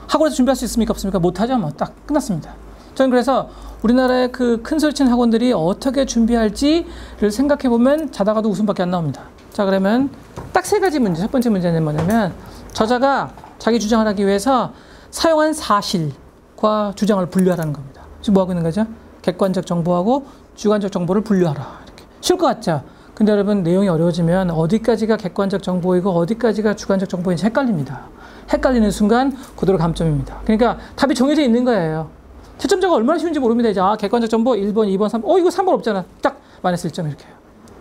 A: 학원에서 준비할 수 있습니까? 없습니까? 못하죠? 뭐 딱 끝났습니다. 저는 그래서 우리나라의 그 큰 소리 치는 학원들이 어떻게 준비할지를 생각해 보면 자다가도 웃음밖에 안 나옵니다. 자, 그러면 딱 세 가지 문제. 첫 번째 문제는 뭐냐면 저자가 자기 주장을 하기 위해서 사용한 사실과 주장을 분류하라는 겁니다. 지금 뭐 하고 있는 거죠? 객관적 정보하고 주관적 정보를 분류하라. 이렇게. 쉬울 것 같죠? 근데 여러분 내용이 어려워지면 어디까지가 객관적 정보이고 어디까지가 주관적 정보인지 헷갈립니다. 헷갈리는 순간 그대로 감점입니다. 그러니까 답이 정해져 있는 거예요. 채점자가 얼마나 쉬운지 모릅니다. 이제 객관적 정보 1번, 2번, 3번. 이거 3번 없잖아. 딱 마이너스 1점 이렇게.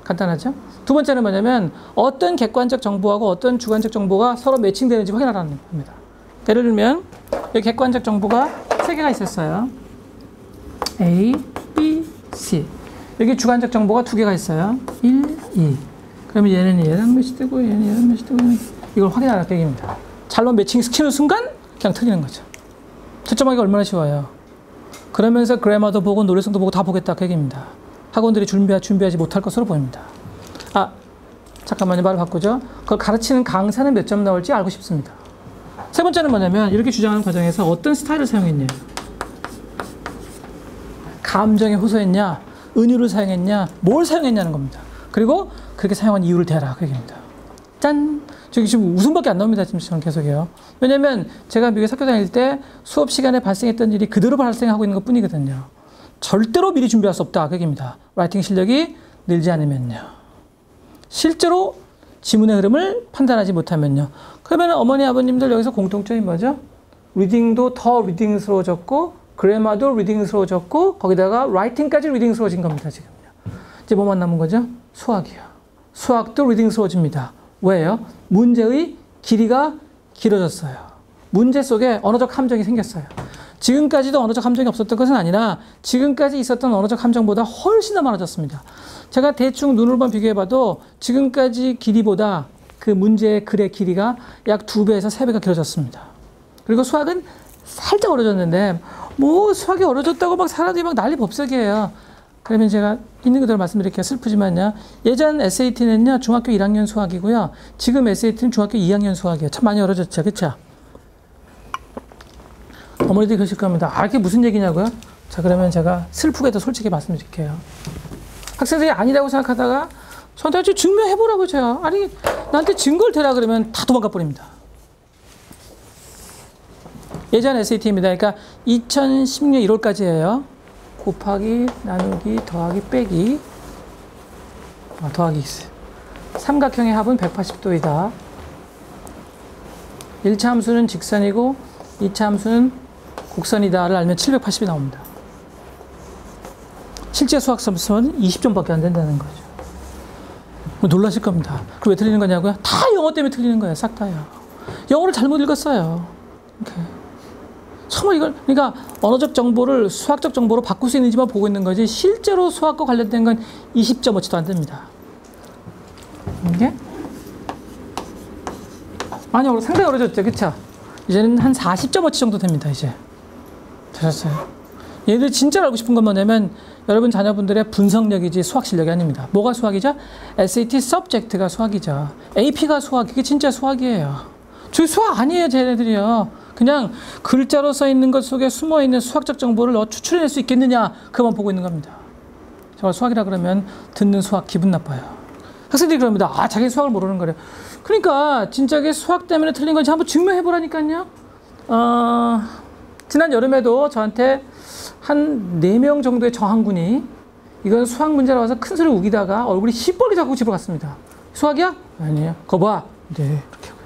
A: 간단하죠? 두 번째는 뭐냐면 어떤 객관적 정보하고 어떤 주관적 정보가 서로 매칭되는지 확인하라는 겁니다. 예를 들면 여기 객관적 정보가 3개가 있었어요. A, B, C. 여기 주관적 정보가 2개가 있어요. 1, 2. 그러면 얘는 얘랑 매치되고 얘는 얘랑 매치되고 이걸 확인하라 얘기입니다. 잘못 매칭 시키는 순간 그냥 틀리는 거죠. 채점하기가 얼마나 쉬워요. 그러면서 그래머도 보고 노래성도 보고 다 보겠다 그 얘기입니다. 학원들이 준비하지 못할 것으로 보입니다. 잠깐만요. 말을 바꾸죠. 그걸 가르치는 강사는 몇 점 나올지 알고 싶습니다. 세 번째는 뭐냐면 이렇게 주장하는 과정에서 어떤 스타일을 사용했냐. 감정에 호소했냐, 은유를 사용했냐, 뭘 사용했냐는 겁니다. 그리고 그렇게 사용한 이유를 대라 그 얘기입니다. 짠! 저기 지금 웃음밖에 안 나옵니다. 지금 저는 계속해요. 왜냐면 제가 미국에 학교 다닐 때 수업 시간에 발생했던 일이 그대로 발생하고 있는 것 뿐이거든요. 절대로 미리 준비할 수 없다 그 얘기입니다. 라이팅 실력이 늘지 않으면요. 실제로 지문의 흐름을 판단하지 못하면요. 그러면 어머니 아버님들 여기서 공통점이 뭐죠? 리딩도 더 리딩스러워졌고 그래마도 리딩스러워졌고 거기다가 라이팅까지 리딩스러워진 겁니다. 지금요. 이제 뭐만 남은 거죠? 수학이요. 수학도 리딩스러워집니다. 왜요? 문제의 길이가 길어졌어요. 문제 속에 언어적 함정이 생겼어요. 지금까지도 언어적 함정이 없었던 것은 아니라 지금까지 있었던 언어적 함정보다 훨씬 더 많아졌습니다. 제가 대충 눈으로만 비교해봐도 지금까지 길이보다 그 문제의 글의 길이가 약 2배에서 3배가 길어졌습니다. 그리고 수학은 살짝 어려졌는데 뭐 수학이 어려졌다고 막 사람들이 막 난리 법석이에요. 그러면 제가 있는 그대로 말씀드릴게요. 슬프지만요. 예전 SAT는요. 중학교 1학년 수학이고요. 지금 SAT는 중학교 2학년 수학이에요. 참 많이 어려졌죠. 그렇죠? 어머니들이 그러실 겁니다. 이게 무슨 얘기냐고요? 자, 그러면 제가 슬프게도 솔직히 말씀드릴게요. 학생들이 아니라고 생각하다가 저한테 증명해보라고 제가. 아니, 나한테 증거를 대라 그러면 다 도망가 버립니다. 예전 SAT입니다. 그러니까 2016년 1월까지예요. 곱하기, 나누기, 더하기, 빼기. 더하기 있어요. 삼각형의 합은 180도이다. 1차 함수는 직선이고 2차 함수는 곡선이다를 알면 780이 나옵니다. 실제 수학 점수는 20점밖에 안 된다는 거죠. 놀라실 겁니다. 그럼 왜 틀리는 거냐고요? 다 영어 때문에 틀리는 거예요. 싹 다요. 영어를 잘못 읽었어요. 이렇게. 정말 이걸, 그러니까 언어적 정보를 수학적 정보로 바꿀 수 있는지만 보고 있는 거지, 실제로 수학과 관련된 건 20.5치도 안 됩니다. 이게? 많이 상당히 어려졌죠, 그쵸? 이제는 한 40.5치 정도 됩니다, 이제. 되셨어요? 얘들 진짜 알고 싶은 건 뭐냐면, 여러분 자녀분들의 분석력이지 수학 실력이 아닙니다. 뭐가 수학이죠? SAT subject가 수학이죠. AP가 수학, 이게 진짜 수학이에요. 저희 수학 아니에요, 쟤네들이요. 그냥 글자로 써 있는 것 속에 숨어 있는 수학적 정보를 추출해낼 수 있겠느냐, 그만 보고 있는 겁니다. 저걸 수학이라 그러면 듣는 수학 기분 나빠요. 학생들이 그럽니다. 아, 자기 수학을 모르는 거래요. 그러니까 진짜게 수학 때문에 틀린 건지 한번 증명해 보라니까요. 지난 여름에도 저한테 한 4명 정도의 저항군이 이건 수학 문제라 와서 큰 소리 우기다가 얼굴이 시뻘게 자꾸 집으로 갔습니다. 수학이야? 아니에요. 거 봐. 네, 그렇게 하고요.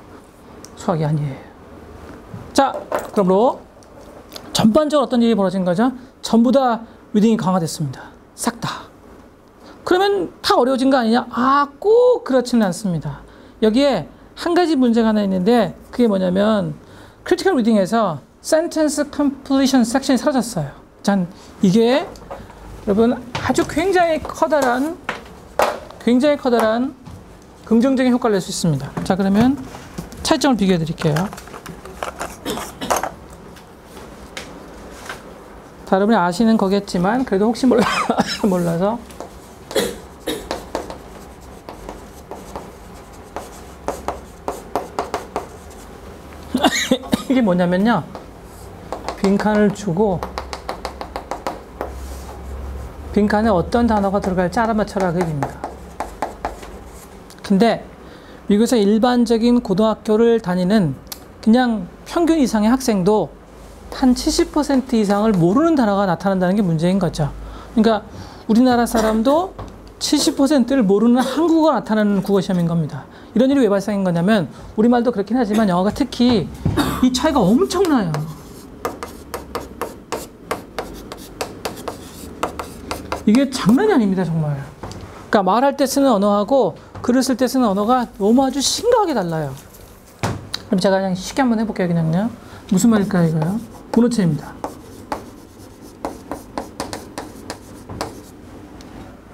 A: 수학이 아니에요. 자, 그러므로 전반적으로 어떤 일이 벌어진 거죠? 전부 다 리딩이 강화됐습니다. 싹 다. 그러면 다 어려워진 거 아니냐? 아, 꼭 그렇지는 않습니다. 여기에 한 가지 문제가 하나 있는데, 그게 뭐냐면 크리티컬 리딩에서 sentence completion 섹션이 사라졌어요. 자, 이게 여러분 아주 굉장히 커다란 긍정적인 효과를 낼 수 있습니다. 자, 그러면 차이점을 비교해 드릴게요. 자, 여러분이 아시는 거겠지만 그래도 혹시 몰라서 이게 뭐냐면요, 빈칸을 주고 빈칸에 어떤 단어가 들어갈지 알아맞혀라, 그 얘기입니다. 근데 미국에서 일반적인 고등학교를 다니는 그냥 평균 이상의 학생도 한 70% 이상을 모르는 단어가 나타난다는 게 문제인 거죠. 그러니까 우리나라 사람도 70%를 모르는 한국어가 나타나는 국어시험인 겁니다. 이런 일이 왜 발생한 거냐면, 우리말도 그렇긴 하지만 영어가 특히 이 차이가 엄청나요. 이게 장난이 아닙니다, 정말. 그러니까 말할 때 쓰는 언어하고 글을 쓸 때 쓰는 언어가 너무 아주 심각하게 달라요. 그럼 제가 그냥 쉽게 한번 해볼게요, 그냥요. 무슨 말일까요, 이거요? 문어체입니다.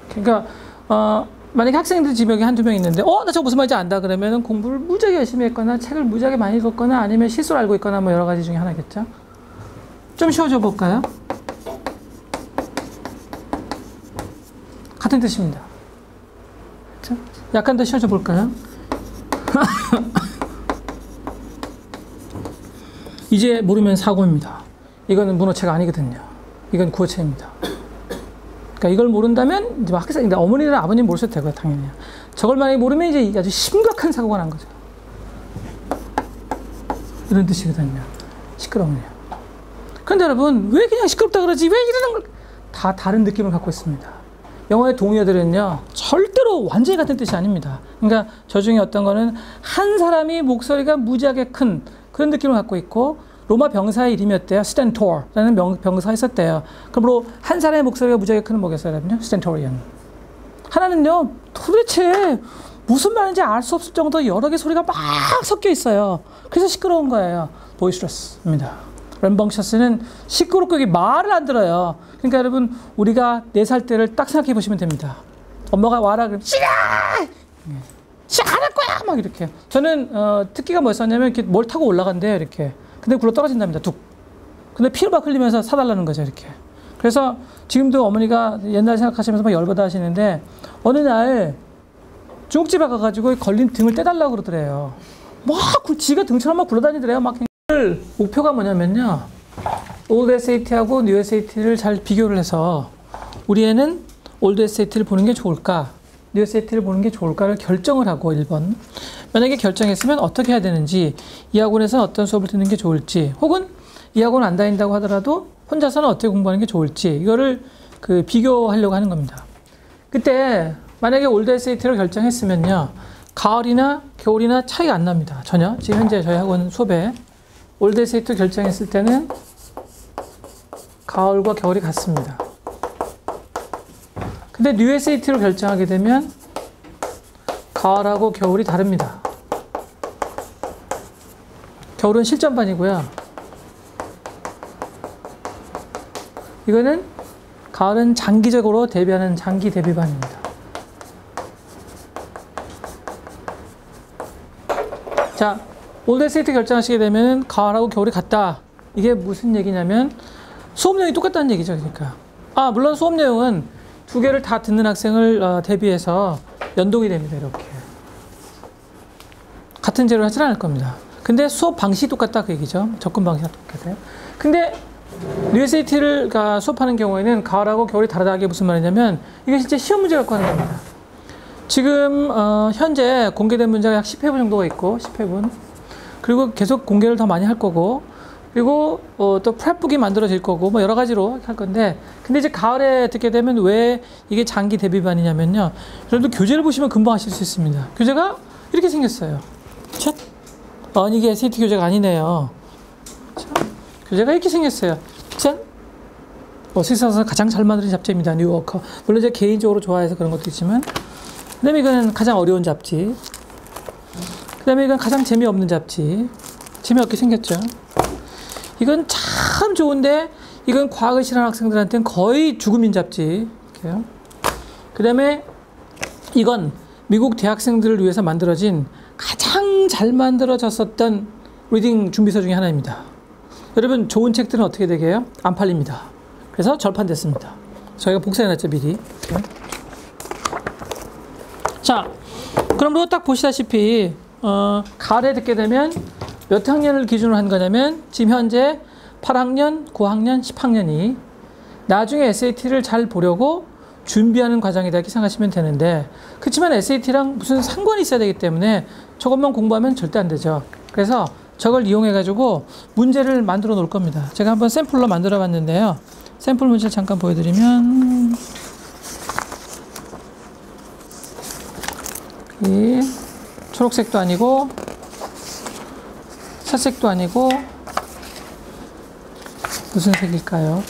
A: 그러니까 만약에 학생들 집에 여기 한두 명 있는데, 나 저거 무슨 말인지 안다 그러면 공부를 무지하게 열심히 했거나 책을 무지하게 많이 읽었거나 아니면 실수를 알고 있거나 뭐 여러 가지 중에 하나겠죠. 좀 쉬워져 볼까요? 같은 뜻입니다. 그렇죠? 약간 더 쉬워져 볼까요? 이제 모르면 사고입니다. 이거는 문어체가 아니거든요. 이건 구어체입니다. 그러니까 이걸 모른다면 이제 학생, 어머니나 아버님 모르셔도 되고요, 당연히. 저걸 만약에 모르면 이제 아주 심각한 사고가 난 거죠. 이런 뜻이거든요. 시끄러워요. 그런데 여러분, 왜 그냥 시끄럽다 그러지? 왜 이러는 걸? 다 다른 느낌을 갖고 있습니다. 영어의 동의어들은요, 절대로 완전히 같은 뜻이 아닙니다. 그러니까 저 중에 어떤 거는 한 사람이 목소리가 무지하게 큰 그런 느낌을 갖고 있고, 로마 병사의 이름이었대요. 스텐토어라는 병사가 있었대요. 그러므로 한 사람의 목소리가 무지하게 큰 뭐겠어요, 여러분요? 스텐토리언. 하나는요, 도대체 무슨 말인지 알 수 없을 정도로 여러 개 소리가 막 섞여 있어요. 그래서 시끄러운 거예요. 보이스트러스입니다. 램벙셔스는 시끄럽고 여기 말을 안 들어요. 그러니까 여러분, 우리가 4살 때를 딱 생각해 보시면 됩니다. 엄마가 와라 그러면 싫어! 안 할 거야! 막 이렇게. 저는 특기가 뭐였었냐면 이렇게 뭘 타고 올라간대요, 이렇게. 근데 굴러 떨어진답니다. 툭. 근데 피를 막 흘리면서 사달라는 거죠, 이렇게. 그래서 지금도 어머니가 옛날 생각하시면서 막 열받아 하시는데, 어느 날 중국집에 가가지고 걸린 등을 떼달라고 그러더래요. 막 지가 등처럼 막 굴러다니더래요. 막. 목표가 뭐냐면요, 올드 SAT하고 뉴 SAT를 잘 비교를 해서 우리 애는 올드 SAT를 보는 게 좋을까, 뉴 SAT를 보는 게 좋을까를 결정을 하고, 1번. 만약에 결정했으면 어떻게 해야 되는지, 이 학원에서는 어떤 수업을 듣는 게 좋을지, 혹은 이 학원 안 다닌다고 하더라도 혼자서는 어떻게 공부하는 게 좋을지, 이거를 비교하려고 하는 겁니다. 그때 만약에 올드 SAT를 결정했으면요, 가을이나 겨울이나 차이가 안 납니다. 전혀. 지금 현재 저희 학원 수업에 올드 SAT 결정했을 때는 가을과 겨울이 같습니다. 근데 뉴 SAT로 결정하게 되면 가을하고 겨울이 다릅니다. 겨울은 실전반이고요. 이거는 가을은 장기적으로 대비하는 장기 대비반입니다. 자, 올 SAT 결정하시게 되면 가을하고 겨울이 같다. 이게 무슨 얘기냐면 수업 내용이 똑같다는 얘기죠. 그러니까 물론 수업 내용은 두 개를 다 듣는 학생을 대비해서 연동이 됩니다. 이렇게 같은 재료를 하진 않을 겁니다. 근데 수업 방식이 똑같다 그 얘기죠. 접근 방식이 똑같아요. 근데 USAT를 수업하는 경우에는 가을하고 겨울이 다르다는 게 무슨 말이냐면 이게 진짜 시험 문제 갖고 하는 겁니다. 지금 현재 공개된 문제가 약 10회분 정도가 있고 10회분 그리고 계속 공개를 더 많이 할 거고 그리고 또 프랩북이 만들어질 거고 뭐 여러 가지로 할 건데 근데 이제 가을에 듣게 되면 왜 이게 장기 대비반이냐면요. 여러분들 교재를 보시면 금방 아실 수 있습니다. 교재가 이렇게 생겼어요. 첫 아니 이게 SAT 교재가 아니네요. 자, 교재가 이렇게 생겼어요. 짠! 세상에서 가장 잘 만든 잡지입니다. 뉴워커. 물론 제가 개인적으로 좋아해서 그런 것도 있지만 그 다음에 이거는 가장 어려운 잡지 그 다음에 이건 가장 재미없는 잡지 재미없게 생겼죠. 이건 참 좋은데 이건 과학을 싫어하는 학생들한테는 거의 죽음인 잡지. 그 다음에 이건 미국 대학생들을 위해서 만들어진 가장 잘 만들어졌었던 리딩 준비서 중에 하나입니다. 여러분 좋은 책들은 어떻게 되게요? 안 팔립니다. 그래서 절판됐습니다. 저희가 복사해놨죠 미리. 자, 그러므로 딱 보시다시피 가을에 듣게 되면 몇 학년을 기준으로 한 거냐면 지금 현재 8학년, 9학년, 10학년이 나중에 SAT를 잘 보려고 준비하는 과정이다 이렇게 생각하시면 되는데 그렇지만 SAT랑 무슨 상관이 있어야 되기 때문에 저것만 공부하면 절대 안 되죠. 그래서 저걸 이용해 가지고 문제를 만들어 놓을 겁니다. 제가 한번 샘플로 만들어 봤는데요. 샘플 문제를 잠깐 보여드리면 이 초록색도 아니고 살색도 아니고 무슨 색일까요?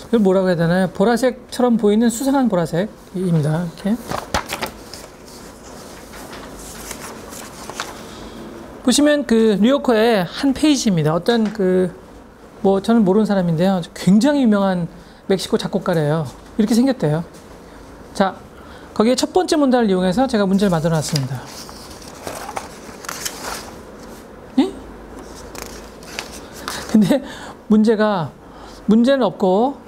A: 이걸 뭐라고 해야 되나요? 보라색처럼 보이는 수상한 보라색입니다. 이렇게 보시면 그 뉴요커의 한 페이지입니다. 어떤 저는 모르는 사람인데요. 굉장히 유명한 멕시코 작곡가래요. 이렇게 생겼대요. 자, 거기에 첫 번째 문단을 이용해서 제가 문제를 만들어 놨습니다. 예? 근데 문제는 없고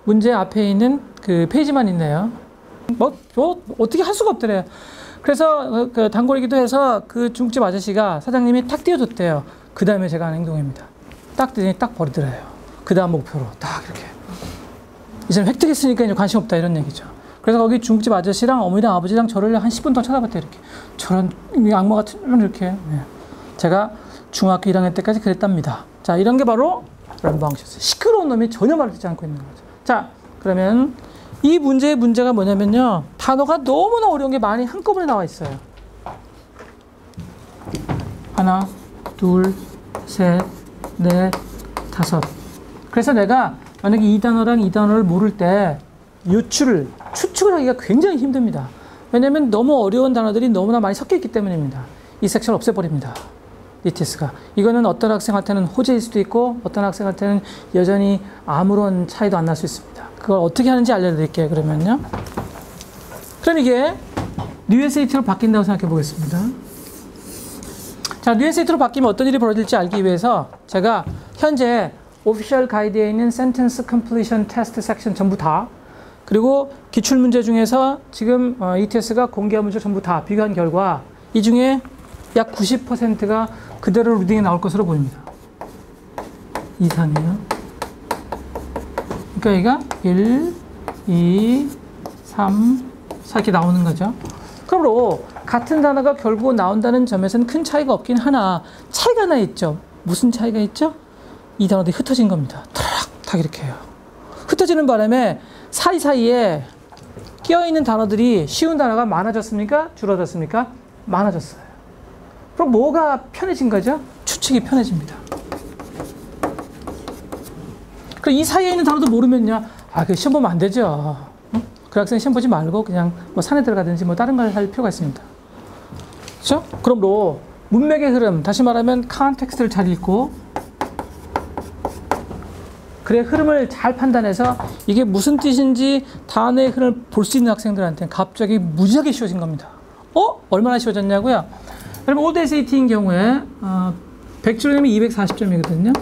A: 문제 앞에 있는 그 페이지만 있네요. 어떻게 할 수가 없더래요. 그래서 그 단골이기도 해서 그 중국집 아저씨가 사장님이 탁 띄워줬대요. 그 다음에 제가 하는 행동입니다. 딱 띄더니 딱 버리더래요. 그 다음 목표로 딱 이렇게. 이제는 획득했으니까 이제 관심 없다 이런 얘기죠. 그래서 거기 중국집 아저씨랑 어머니랑 아버지랑 저를 한 10분 더 쳐다봤대요. 이렇게. 저런 악마 같은 이렇게. 네. 제가 중학교 1학년 때까지 그랬답니다. 자, 이런 게 바로 람방식이었어요. 시끄러운 놈이 전혀 말을 듣지 않고 있는 거죠. 자, 그러면 이 문제의 문제가 뭐냐면요. 단어가 너무나 어려운 게 많이 한꺼번에 나와 있어요. 하나, 둘, 셋, 넷, 다섯. 그래서 내가 만약에 이 단어랑 이 단어를 모를 때 추측을 하기가 굉장히 힘듭니다. 왜냐면 너무 어려운 단어들이 너무나 많이 섞여 있기 때문입니다. 이 섹션 없애버립니다. ETS가. 이거는 어떤 학생한테는 호재일 수도 있고 어떤 학생한테는 여전히 아무런 차이도 안 날 수 있습니다. 그걸 어떻게 하는지 알려드릴게요. 그러면요. 그럼 이게 뉴SAT로 바뀐다고 생각해 보겠습니다. 자, 뉴SAT로 바뀌면 어떤 일이 벌어질지 알기 위해서 제가 현재 오피셜 가이드에 있는 센텐스 컴플리션 테스트 섹션 전부 다 그리고 기출문제 중에서 지금 ETS가 공개한 문제 전부 다 비교한 결과 이 중에 약 90%가 그대로 리딩에 나올 것으로 보입니다. 이상이요. 그러니까 여기가 1, 2, 3, 4 이렇게 나오는 거죠. 그러므로 같은 단어가 결국 나온다는 점에서는 큰 차이가 없긴 하나 차이가 하나 있죠. 무슨 차이가 있죠? 이 단어들이 흩어진 겁니다. 탁 이렇게 해요. 흩어지는 바람에 사이사이에 끼어있는 단어들이 쉬운 단어가 많아졌습니까? 줄어들었습니까? 많아졌어요. 그럼 뭐가 편해진 거죠? 추측이 편해집니다. 그럼 이 사이에 있는 단어도 모르면요. 그 시험 보면 안 되죠. 응? 그 학생 시험 보지 말고 그냥 뭐 산에 들어가든지 뭐 다른 걸 할 필요가 있습니다. 그렇죠? 그러므로 문맥의 흐름, 다시 말하면 컨텍스트를 잘 읽고 글의 흐름을 잘 판단해서 이게 무슨 뜻인지 단어의 흐름을 볼 수 있는 학생들한테는 갑자기 무지하게 쉬워진 겁니다. 얼마나 쉬워졌냐고요? 여러분 올드 SAT인 경우에 100점이면 240점이거든요.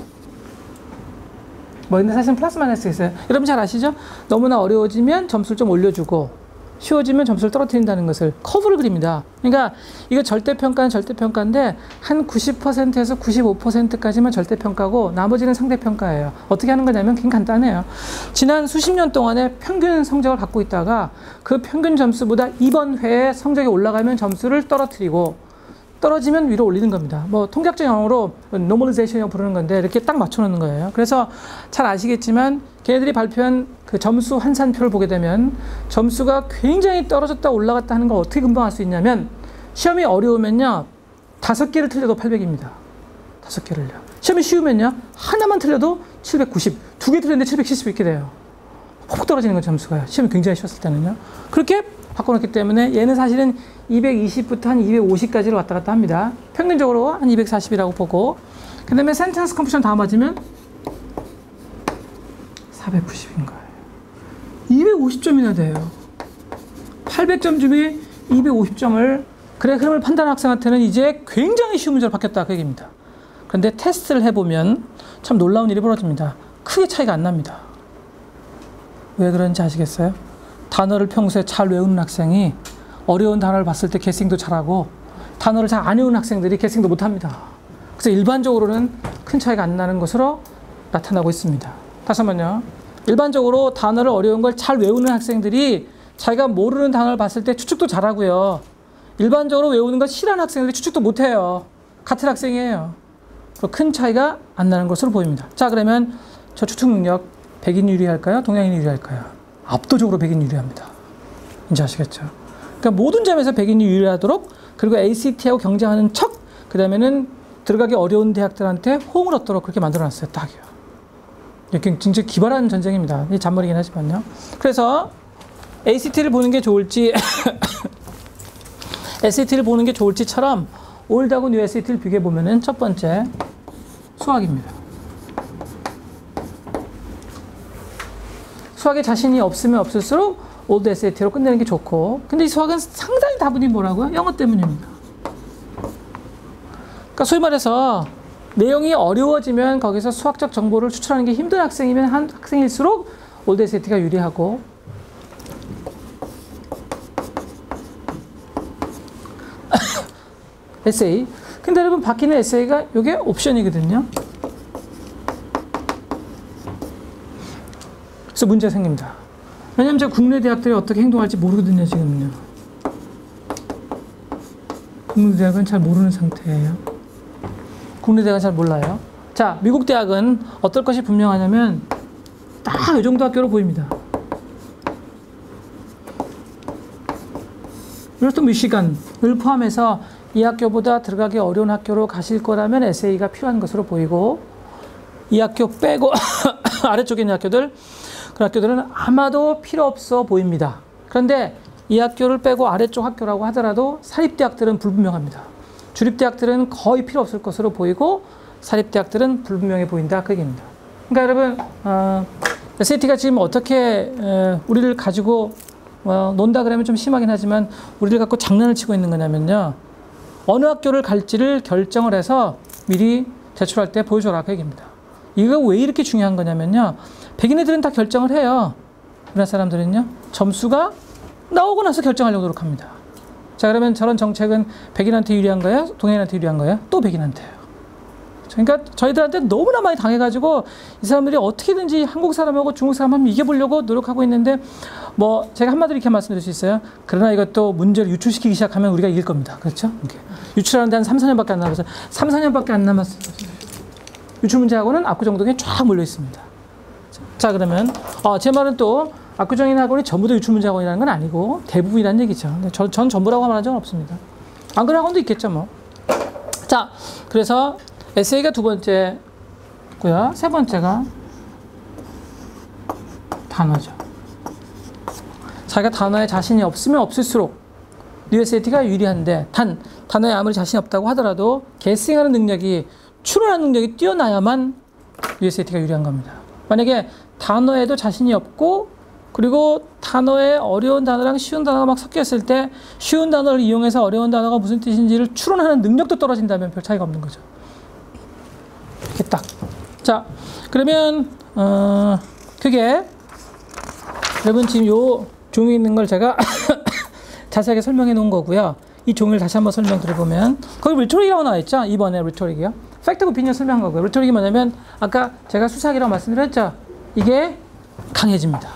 A: 뭐 근데 사실은 플러스 마이너스 있어요. 여러분 잘 아시죠? 너무나 어려워지면 점수를 좀 올려주고 쉬워지면 점수를 떨어뜨린다는 것을 커브를 그립니다. 그러니까 이거 절대평가는 절대평가인데 한 90%에서 95%까지만 절대평가고 나머지는 상대평가예요. 어떻게 하는 거냐면 굉장히 간단해요. 지난 수십 년 동안의 평균 성적을 갖고 있다가 그 평균 점수보다 이번 회에 성적이 올라가면 점수를 떨어뜨리고 떨어지면 위로 올리는 겁니다. 뭐 통계학적 용어로 노멀리제이션이라고 부르는 건데 이렇게 딱 맞춰놓는 거예요. 그래서 잘 아시겠지만 걔네들이 발표한 그 점수 환산표를 보게 되면 점수가 굉장히 떨어졌다 올라갔다 하는 걸 어떻게 금방 알 수 있냐면 시험이 어려우면요 5개를 틀려도 800입니다. 5개를요. 시험이 쉬우면요 하나만 틀려도 790, 2개 틀렸는데 770 이렇게 돼요. 폭 떨어지는 거 점수가요. 시험이 굉장히 쉬웠을 때는요. 그렇게 바꿔놓기 때문에 얘는 사실은 220부터 한 250까지를 왔다 갔다 합니다. 평균적으로 한 240이라고 보고 그 다음에 센텐스 컴퓨션 다 맞으면 490인 거예요. 250점이나 돼요. 800점 중에 250점을 글의 흐름을 판단한 학생한테는 이제 굉장히 쉬운 문제로 바뀌었다 그 얘기입니다. 그런데 테스트를 해보면 참 놀라운 일이 벌어집니다. 크게 차이가 안 납니다. 왜 그런지 아시겠어요? 단어를 평소에 잘 외우는 학생이 어려운 단어를 봤을 때 게싱도 잘하고 단어를 잘 안 외우는 학생들이 게싱도 못합니다. 그래서 일반적으로는 큰 차이가 안 나는 것으로 나타나고 있습니다. 다시 한번요. 일반적으로 단어를 어려운 걸 잘 외우는 학생들이 자기가 모르는 단어를 봤을 때 추측도 잘하고요. 일반적으로 외우는 걸 싫어하는 학생들이 추측도 못해요. 같은 학생이에요. 큰 차이가 안 나는 것으로 보입니다. 자, 그러면 저 추측 능력 백인이 유리할까요? 동양인이 유리할까요? 압도적으로 백인이 유리합니다. 이제 아시겠죠? 그러니까 모든 점에서 백인이 유리하도록 그리고 ACT하고 경쟁하는 척 그 다음에는 들어가기 어려운 대학들한테 호응을 얻도록 그렇게 만들어놨어요. 딱이요. 이게 진짜 기발한 전쟁입니다. 이 잔머리긴 하지만요. 그래서 ACT를 보는 게 좋을지 SAT를 보는 게 좋을지처럼 올드하고 뉴 SAT를 비교해보면 첫 번째 수학입니다. 수학에 자신이 없으면 없을수록 올드 SAT로 끝내는 게 좋고 근데 이 수학은 상당히 다분히 뭐라고요? 영어 때문입니다. 그러니까 소위 말해서 내용이 어려워지면 거기서 수학적 정보를 추출하는 게 힘든 학생이면 한 학생일수록 올드 SAT가 유리하고 에세이. 근데 여러분 바뀌는 에세이가 이게 옵션이거든요. 그래서 문제가 생깁니다. 왜냐면 제가 국내 대학들이 어떻게 행동할지 모르거든요, 지금요. 국내 대학은 잘 모르는 상태예요. 국내 대학은 잘 몰라요. 자, 미국 대학은 어떨 것이 분명하냐면 딱 이 정도 학교로 보입니다. 유니버시티 미시간을 포함해서 이 학교보다 들어가기 어려운 학교로 가실 거라면 에세이가 필요한 것으로 보이고 이 학교 빼고 아래쪽에 있는 학교들 그 학교들은 아마도 필요 없어 보입니다. 그런데 이 학교를 빼고 아래쪽 학교라고 하더라도 사립대학들은 불분명합니다. 주립대학들은 거의 필요 없을 것으로 보이고 사립대학들은 불분명해 보인다 그 얘기입니다. 그러니까 여러분 SAT가 지금 어떻게 우리를 가지고 논다 그러면 좀 심하긴 하지만 우리를 갖고 장난을 치고 있는 거냐면요. 어느 학교를 갈지를 결정을 해서 미리 제출할 때 보여줘라 그 얘기입니다. 이거 왜 이렇게 중요한 거냐면요. 백인 애들은 다 결정을 해요. 우리나라 사람들은요. 점수가 나오고 나서 결정하려고 노력합니다. 자, 그러면 저런 정책은 백인한테 유리한 거예요? 동양인한테 유리한 거예요? 또 백인한테요. 그러니까 저희들한테 너무나 많이 당해가지고 이 사람들이 어떻게든지 한국 사람하고 중국 사람 한번 이겨보려고 노력하고 있는데 뭐 제가 한마디로 이렇게 말씀드릴 수 있어요. 그러나 이것도 문제를 유출시키기 시작하면 우리가 이길 겁니다. 그렇죠? 이렇게. 유출하는데 한 3, 4년밖에 안 남았어요. 3, 4년밖에 안 남았어요. 유출 문제하고는 압구정동에 쫙 몰려 있습니다. 자, 그러면 제 말은 또 압구정인 학원이 전부 다 유출 문제 학원이라는 건 아니고 대부분이라는 얘기죠. 전 전부라고 말한 적은 없습니다. 안 그런 학원도 있겠죠, 뭐. 자, 그래서 에세이가 두 번째고요. 세 번째가 단어죠. 자기가 단어에 자신이 없으면 없을수록 뉴에세이티가 유리한데, 단 단어에 아무리 자신이 없다고 하더라도 게싱하는 능력이, 추론하는 능력이 뛰어나야만 뉴에세이티가 유리한 겁니다. 만약에 단어에도 자신이 없고, 그리고 단어에 어려운 단어랑 쉬운 단어가 막 섞였을 때 쉬운 단어를 이용해서 어려운 단어가 무슨 뜻인지를 추론하는 능력도 떨어진다면 별 차이가 없는 거죠. 이렇게 딱. 자, 그러면 그게 여러분 지금 요 종이 있는 걸 제가 자세하게 설명해 놓은 거고요. 이 종이를 다시 한번 설명드려보면 거기 리토릭이라고 나와 있죠. 이번에 리토릭이요. 팩트 오브 오피니언 설명한 거고요. 리토릭이 뭐냐면 아까 제가 수사기라고 말씀드렸죠. 이게 강해집니다.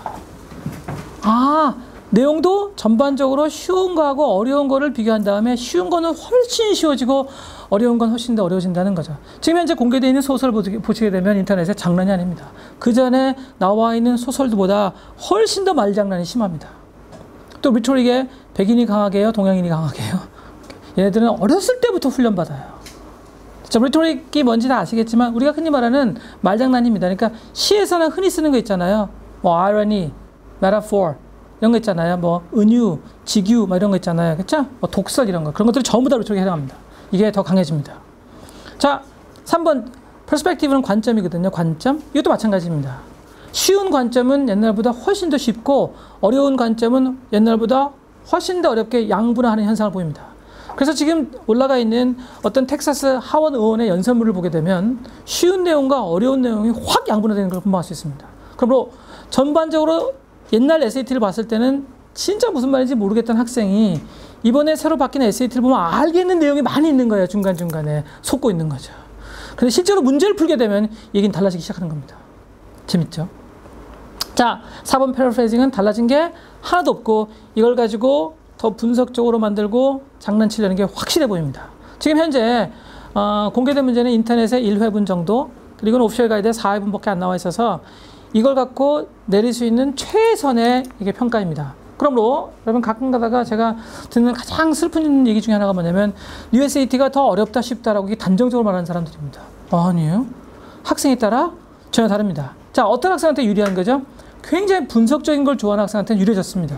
A: 아, 내용도 전반적으로 쉬운 거하고 어려운 거를 비교한 다음에 쉬운 거는 훨씬 쉬워지고 어려운 건 훨씬 더 어려워진다는 거죠. 지금 현재 공개되어 있는 소설 보시게 되면 인터넷에 장난이 아닙니다. 그 전에 나와 있는 소설들보다 훨씬 더 말장난이 심합니다. 또 리토릭에 백인이 강하게 해요? 동양인이 강하게 해요? 얘네들은 어렸을 때부터 훈련받아요. 자, 리토릭이 뭔지 다 아시겠지만 우리가 흔히 말하는 말장난입니다. 그러니까 시에서는 흔히 쓰는 거 있잖아요. 뭐 irony, metaphor 이런 거 있잖아요. 뭐 은유, 직유 뭐 이런 거 있잖아요. 그렇죠? 뭐 독설 이런 거. 그런 것들이 전부 다 리토릭에 해당합니다. 이게 더 강해집니다. 자, 3번 perspective는 관점이거든요. 관점. 이것도 마찬가지입니다. 쉬운 관점은 옛날보다 훨씬 더 쉽고 어려운 관점은 옛날보다 훨씬 더 어렵게 양분화하는 현상을 보입니다. 그래서 지금 올라가 있는 어떤 텍사스 하원 의원의 연설문을 보게 되면 쉬운 내용과 어려운 내용이 확 양분화되는 걸 본받을 수 있습니다. 그러므로 전반적으로 옛날 SAT를 봤을 때는 진짜 무슨 말인지 모르겠던 학생이 이번에 새로 바뀐 SAT를 보면 알겠는 내용이 많이 있는 거예요. 중간중간에 속고 있는 거죠. 근데 실제로 문제를 풀게 되면 얘기는 달라지기 시작하는 겁니다. 재밌죠? 자, 4번 패러프레이징은 달라진 게 하나도 없고 이걸 가지고 더 분석적으로 만들고 장난치려는 게 확실해 보입니다. 지금 현재 공개된 문제는 인터넷에 1회분 정도, 그리고는 오피셜 가이드에 4회분밖에 안 나와 있어서 이걸 갖고 내릴 수 있는 최선의 이게 평가입니다. 그러므로 여러분 가끔 가다가 제가 듣는 가장 슬픈 얘기 중에 하나가 뭐냐면 USAT가 더 어렵다 쉽다라고 단정적으로 말하는 사람들입니다. 아니에요. 학생에 따라 전혀 다릅니다. 자, 어떤 학생한테 유리한 거죠? 굉장히 분석적인 걸 좋아하는 학생한테는 유리해졌습니다.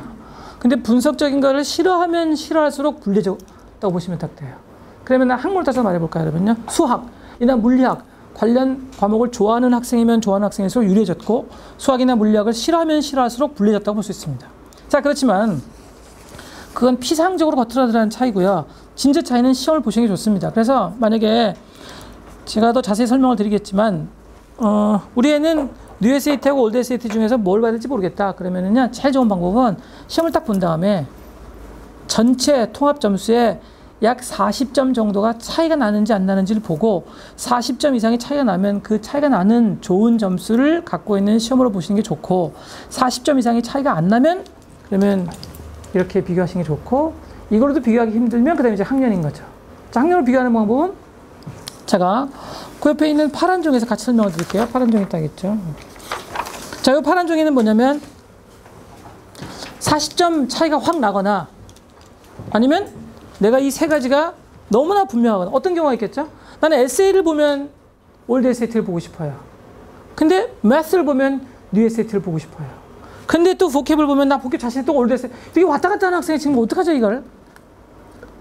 A: 근데 분석적인 거를 싫어하면 싫어할수록 불리해졌다고 보시면 딱 돼요. 그러면 학문을 따서 말해볼까요, 여러분요? 수학이나 물리학 관련 과목을 좋아하는 학생이면 좋아하는 학생일수록 유리해졌고 수학이나 물리학을 싫어하면 싫어할수록 불리해졌다고 볼 수 있습니다. 자, 그렇지만 그건 피상적으로 겉으로드러나는 차이고요. 진짜 차이는 시험을 보시는 게 좋습니다. 그래서 만약에 제가 더 자세히 설명을 드리겠지만 우리 애는 뉴 SAT하고 올드 SAT 중에서 뭘 봐야 될지 모르겠다. 그러면은요, 제일 좋은 방법은 시험을 딱 본 다음에 전체 통합 점수에 약 40점 정도가 차이가 나는지 안 나는지를 보고 40점 이상의 차이가 나면 그 차이가 나는 좋은 점수를 갖고 있는 시험으로 보시는 게 좋고 40점 이상의 차이가 안 나면 그러면 이렇게 비교하시는 게 좋고 이걸로도 비교하기 힘들면 그 다음에 이제 학년인 거죠. 자, 학년을 비교하는 방법은 제가 그 옆에 있는 파란 종이에서 같이 설명을 드릴게요. 파란 종이 딱 있죠. 자, 이 파란 종이는 뭐냐면 40점 차이가 확 나거나 아니면 내가 이 세 가지가 너무나 분명하거나 어떤 경우가 있겠죠? 나는 에세이를 보면 올드 SAT를 보고 싶어요. 근데 매스를 보면 뉴 SAT를 보고 싶어요. 근데 또 보캡을 보면 나 보캡 자신이 또 올드 SAT 이게 왔다 갔다 하는 학생이 지금 어떡하죠 이걸?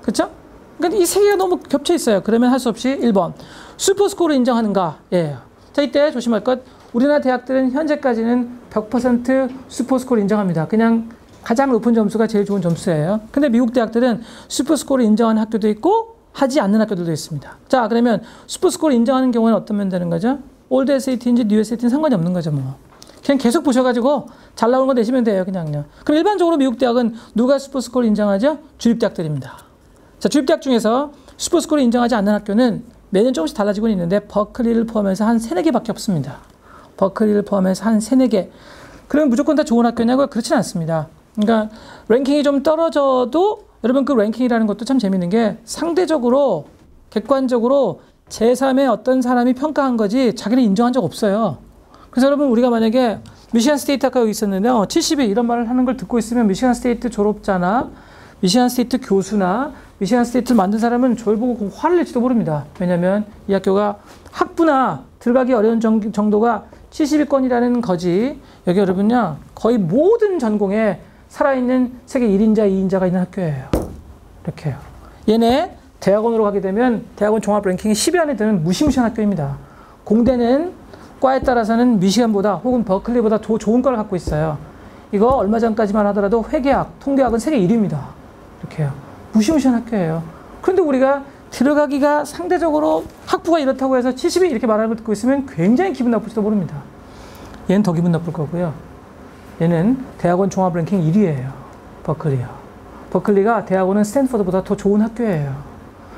A: 그렇죠? 그러니까 이 세 개가 너무 겹쳐 있어요. 그러면 할 수 없이 1번 슈퍼스코어를 인정하는가? 예. 자, 이때 조심할 것. 우리나라 대학들은 현재까지는 100% 슈퍼스코어를 인정합니다. 그냥 가장 높은 점수가 제일 좋은 점수예요. 근데 미국 대학들은 슈퍼스코어를 인정하는 학교도 있고 하지 않는 학교들도 있습니다. 자, 그러면 슈퍼스코어를 인정하는 경우는 어떤 면 되는 거죠? 올드 SAT인지 뉴 SAT는 상관이 없는 거죠, 뭐. 그냥 계속 보셔가지고 잘 나오는 거 내시면 돼요, 그냥요. 그럼 일반적으로 미국 대학은 누가 슈퍼스코어를 인정하죠? 주립대학들입니다. 자, 주립대학 중에서 슈퍼스코어를 인정하지 않는 학교는 매년 조금씩 달라지고 있는데 버클리를 포함해서 한 3, 4개밖에 없습니다. 버클리를 포함해서 한 3, 4개. 그러면 무조건 다 좋은 학교냐고요? 그렇진 않습니다. 그러니까 랭킹이 좀 떨어져도 여러분 그 랭킹이라는 것도 참 재밌는 게 상대적으로 객관적으로 제3의 어떤 사람이 평가한 거지 자기는 인정한 적 없어요. 그래서 여러분 우리가 만약에 미시간 스테이트 아까 여기 있었는데 70이 이런 말을 하는 걸 듣고 있으면 미시간 스테이트 졸업자나 미시간 스테이트 교수나 미시간 스테이트를 만든 사람은 저를 보고 화를 낼지도 모릅니다. 왜냐하면 이 학교가 학부나 들어가기 어려운 정도가 70위권이라는 거지. 여기 여러분요 거의 모든 전공에 살아있는 세계 1인자, 2인자가 있는 학교예요. 이렇게요. 얘네 대학원으로 가게 되면 대학원 종합 랭킹이 10위 안에 드는 무시무시한 학교입니다. 공대는 과에 따라서는 미시간보다 혹은 버클리보다 더 좋은 과를 갖고 있어요. 이거 얼마 전까지만 하더라도 회계학, 통계학은 세계 1위입니다. 이렇게요. 무시무시한 학교예요. 그런데 우리가 들어가기가 상대적으로 학부가 이렇다고 해서 70위 이렇게 말하는 걸 듣고 있으면 굉장히 기분 나쁠지도 모릅니다. 얘는 더 기분 나쁠 거고요. 얘는 대학원 종합 랭킹 1위예요. 버클리요. 버클리가 대학원은 스탠퍼드보다 더 좋은 학교예요.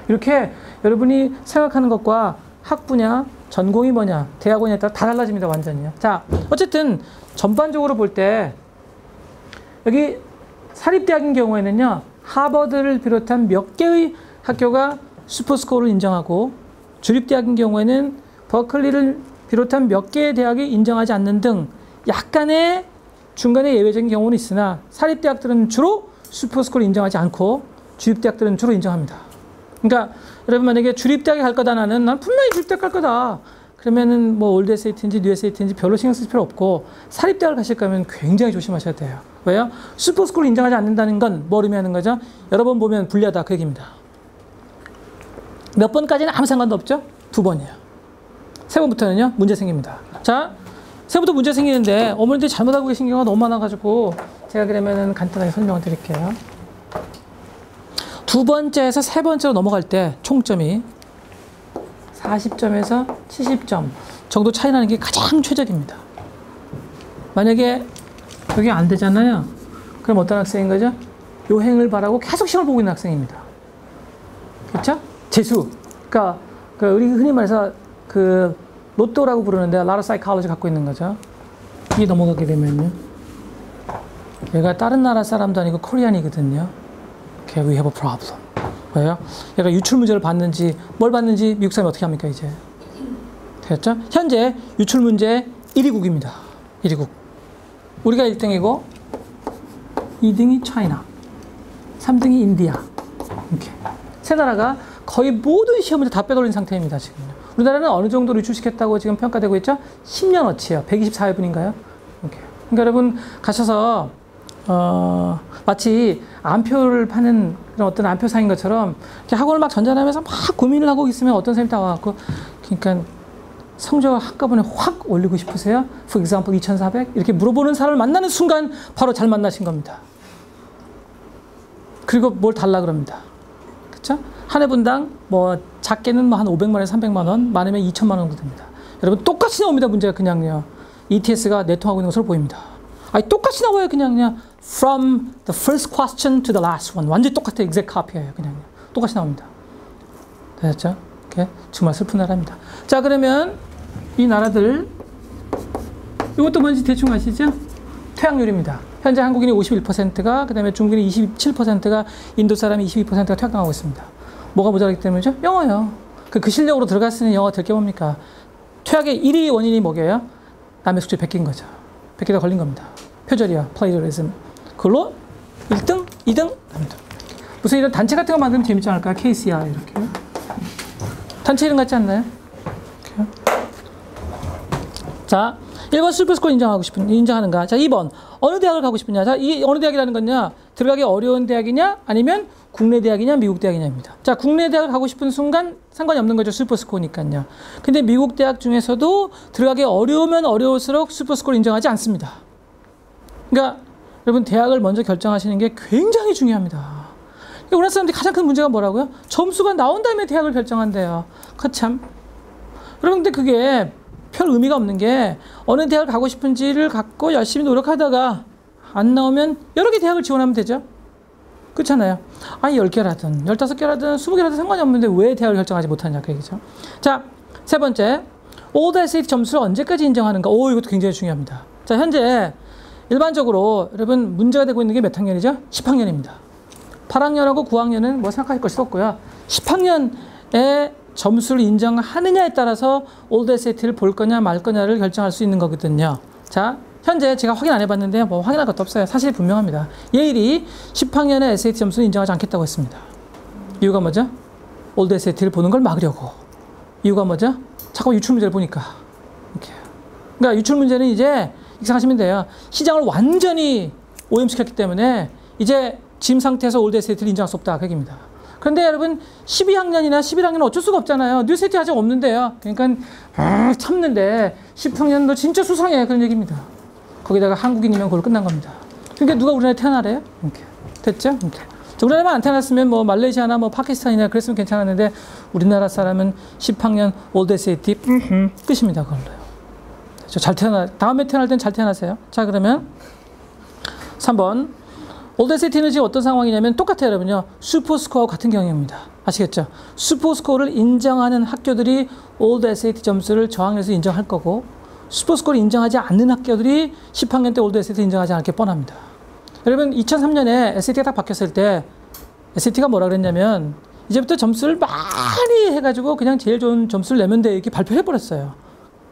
A: 이렇게 여러분이 생각하는 것과 학부냐, 전공이 뭐냐, 대학원에 따라 다 달라집니다. 완전히요. 자, 어쨌든 전반적으로 볼 때 여기 사립대학인 경우에는요. 하버드를 비롯한 몇 개의 학교가 슈퍼스코어를 인정하고 주립대학인 경우에는 버클리를 비롯한 몇 개의 대학이 인정하지 않는 등 약간의 중간에 예외적인 경우는 있으나 사립대학들은 주로 슈퍼스코어를 인정하지 않고 주립대학들은 주로 인정합니다. 그러니까 여러분 만약에 주립대학에 갈 거다 난 분명히 주립대학 갈 거다. 그러면은 뭐 올드 SAT인지 뉴 SAT인지 별로 신경 쓸 필요 없고 사립대학을 가실 거면 굉장히 조심하셔야 돼요. 왜요? 슈퍼스코어를 인정하지 않는다는 건 뭘 의미하는 거죠? 여러 번 보면 불리하다 그 얘기입니다. 몇 번까지는 아무 상관도 없죠? 2번이에요. 3번부터는요 문제 생깁니다. 자, 3번부터 문제 생기는데 어머니들이 잘못하고 계신 경우가 너무 많아가지고 제가 그러면은 간단하게 설명을 드릴게요. 2번째에서 3번째로 넘어갈 때 총점이 40점에서 70점 정도 차이 나는 게 가장 최적입니다. 만약에 여기 안 되잖아요. 그럼 어떤 학생인 거죠? 요행을 바라고 계속 시험을 보고 있는 학생입니다. 그렇죠? 재수. 그러니까 우리 흔히 말해서 그 로또라고 부르는데 라로 사이콜로지 갖고 있는 거죠. 이게 넘어가게 되면요. 얘가 다른 나라 사람도 아니고 코리안이거든요. Okay, we have a problem. 왜요? 얘가 유출 문제를 받는지 뭘 받는지 미국 사람이 어떻게 합니까 이제? 됐죠? 현재 유출 문제 1위국입니다. 1위국. 우리가 1등이고 2등이 차이나, 3등이 인디아. 이렇게 세 나라가 거의 모든 시험 문제 다 빼돌린 상태입니다. 지금. 우리나라는 어느 정도로 유출시켰다고 지금 평가되고 있죠? 10년어치요. 124회분인가요? 이렇게. 그러니까 여러분 가셔서 마치 암표를 파는 그런 어떤 암표사인 것처럼 이렇게 학원을 막 전전하면서 막 고민을 하고 있으면 어떤 선생님이 다 와갖고 그러니까 성적을 한꺼번에 확 올리고 싶으세요? For example 2400? 이렇게 물어보는 사람을 만나는 순간 바로 잘 만나신 겁니다. 그리고 뭘 달라 그럽니다. 그쵸? 한 해 분당 뭐 작게는 뭐 한 500만 원에서 300만 원, 많으면 2천만 원 정도 됩니다. 여러분 똑같이 나옵니다. 문제가 그냥요. ETS가 내통하고 있는 것으로 보입니다. 아니 똑같이 나와요. 그냥 from the first question to the last one. 완전히 똑같아. exact copy예요. 그냥 똑같이 나옵니다. 됐죠? 이렇게 정말 슬픈 나라입니다. 자, 그러면 이 나라들 이것도 뭔지 대충 아시죠? 퇴학률입니다. 현재 한국인이 51%가, 그 다음에 중국인이 27%가, 인도 사람이 22%가 퇴학당하고 있습니다. 뭐가 모자라기 때문이죠? 영어요. 그 실력으로 들어갔으니 영어 될 게 뭡니까? 퇴학의 1위 원인이 뭐게요? 남의 숙제 베낀 거죠. 베끼다 걸린 겁니다. 표절이야. 플레이저리즘. 그걸로 1등, 2등 합니다. 무슨 이런 단체 같은 거 만들면 재밌지 않을까요? KCR 이렇게. 단체 이름 같지 않나요? 이렇게요. 자, 1번 슈퍼스코어 인정하는가? 자, 2번 어느 대학을 가고 싶으냐? 자, 이 어느 대학이라는 건요, 들어가기 어려운 대학이냐, 아니면 국내 대학이냐, 미국 대학이냐입니다. 자, 국내 대학을 가고 싶은 순간 상관이 없는 거죠. 슈퍼스코어니까요. 근데 미국 대학 중에서도 들어가기 어려우면 어려울수록 슈퍼스코어를 인정하지 않습니다. 그러니까 여러분 대학을 먼저 결정하시는 게 굉장히 중요합니다. 그러니까 우리나라 사람들이 가장 큰 문제가 뭐라고요? 점수가 나온 다음에 대학을 결정한대요. 참. 여러분 근데 그게 별 의미가 없는 게 어느 대학을 가고 싶은지를 갖고 열심히 노력하다가 안 나오면 여러 개 대학을 지원하면 되죠. 그렇잖아요. 아니 10개라든 15개라든 20개라든 상관이 없는데 왜 대학을 결정하지 못하냐 그 얘기죠. 자, 세 번째 올드 SAT 점수를 언제까지 인정하는가. 오, 이것도 굉장히 중요합니다. 자, 현재 일반적으로 여러분 문제가 되고 있는 게 몇 학년이죠? 10학년입니다. 8학년하고 9학년은 뭐 생각할 것이 없고요. 10학년에 점수를 인정하느냐에 따라서 올드 SAT를 볼 거냐 말 거냐를 결정할 수 있는 거거든요. 자, 현재 제가 확인 안 해봤는데 뭐 확인할 것도 없어요. 사실 분명합니다. 예일이 10학년의 SAT 점수를 인정하지 않겠다고 했습니다. 이유가 뭐죠? 올드 SAT를 보는 걸 막으려고. 이유가 뭐죠? 자꾸 유출 문제를 보니까. 이렇게. 그러니까 유출 문제는 이제 이렇게 생각하시면 돼요. 시장을 완전히 오염시켰기 때문에 이제 지금 상태에서 올드 SAT를 인정할 수 없다. 그 얘기입니다. 그런데 여러분 12학년이나 11학년은 어쩔 수가 없잖아요. 뉴 SAT 아직 없는데요. 그러니까 참는데 10학년도 진짜 수상해. 그런 얘기입니다. 거기다가 한국인이면 그걸로 끝난 겁니다. 그러니까 누가 우리나라에 태어나래요? 이렇게. 됐죠? 이렇게. 우리나라만 안 태어났으면 뭐 말레이시아나 뭐 파키스탄이나 그랬으면 괜찮았는데 우리나라 사람은 10학년 올드 SAT 끝입니다. 그걸로요. 다음에 태어날 땐 잘 태어나세요. 자, 그러면 3번. 올드 SAT는 지금 어떤 상황이냐면 똑같아요, 여러분요. 슈퍼스코어와 같은 경우입니다. 아시겠죠? 슈퍼스코어를 인정하는 학교들이 올드 SAT 점수를 저학년에서 인정할 거고, 슈퍼스코어를 인정하지 않는 학교들이 10학년 때 올드 SAT 인정하지 않을 게 뻔합니다. 여러분 2003년에 SAT가 딱 바뀌었을 때 SAT가 뭐라 그랬냐면 이제부터 점수를 많이 해가지고 그냥 제일 좋은 점수를 내면 돼 이렇게 발표해버렸어요.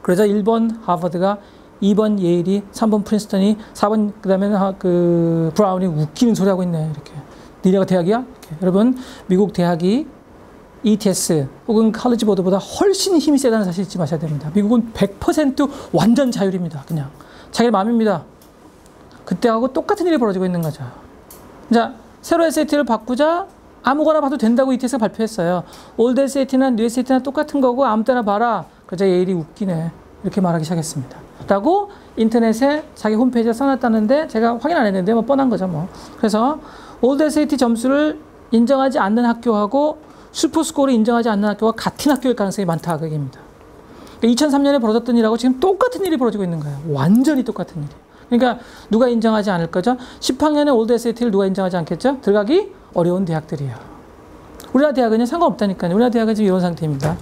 A: 그러자 1번 하버드가 2번 예일이 3번 프린스턴이 4번 그다음에 그 브라운이 웃기는 소리 하고 있네. 이렇게 니네가 대학이야? 이렇게. 여러분 미국 대학이 ETS 혹은 칼리지 보드보다 훨씬 힘이 세다는 사실 잊지 마셔야 됩니다. 미국은 100% 완전 자율입니다. 그냥 자기 마음입니다. 그때하고 똑같은 일이 벌어지고 있는 거죠. 자, 새로 SAT를 바꾸자 아무거나 봐도 된다고 ETS가 발표했어요. 올드 SAT나 뉴 SAT나 똑같은 거고 아무 때나 봐라. 그러자 예일이 웃기네. 이렇게 말하기 시작했습니다. 라고 인터넷에 자기 홈페이지에 써놨다는데 제가 확인 안 했는데 뭐 뻔한 거죠 뭐. 그래서 올드 SAT 점수를 인정하지 않는 학교하고 슈퍼스코어를 인정하지 않는 학교가 같은 학교일 가능성이 많다. 그 얘기입니다. 그러니까 2003년에 벌어졌던 일하고 지금 똑같은 일이 벌어지고 있는 거예요. 완전히 똑같은 일이에요. 그러니까 누가 인정하지 않을 거죠? 10학년에 올드 SAT를 누가 인정하지 않겠죠? 들어가기 어려운 대학들이에요. 우리나라 대학은요 상관없다니까요. 우리나라 대학은 지금 이런 상태입니다.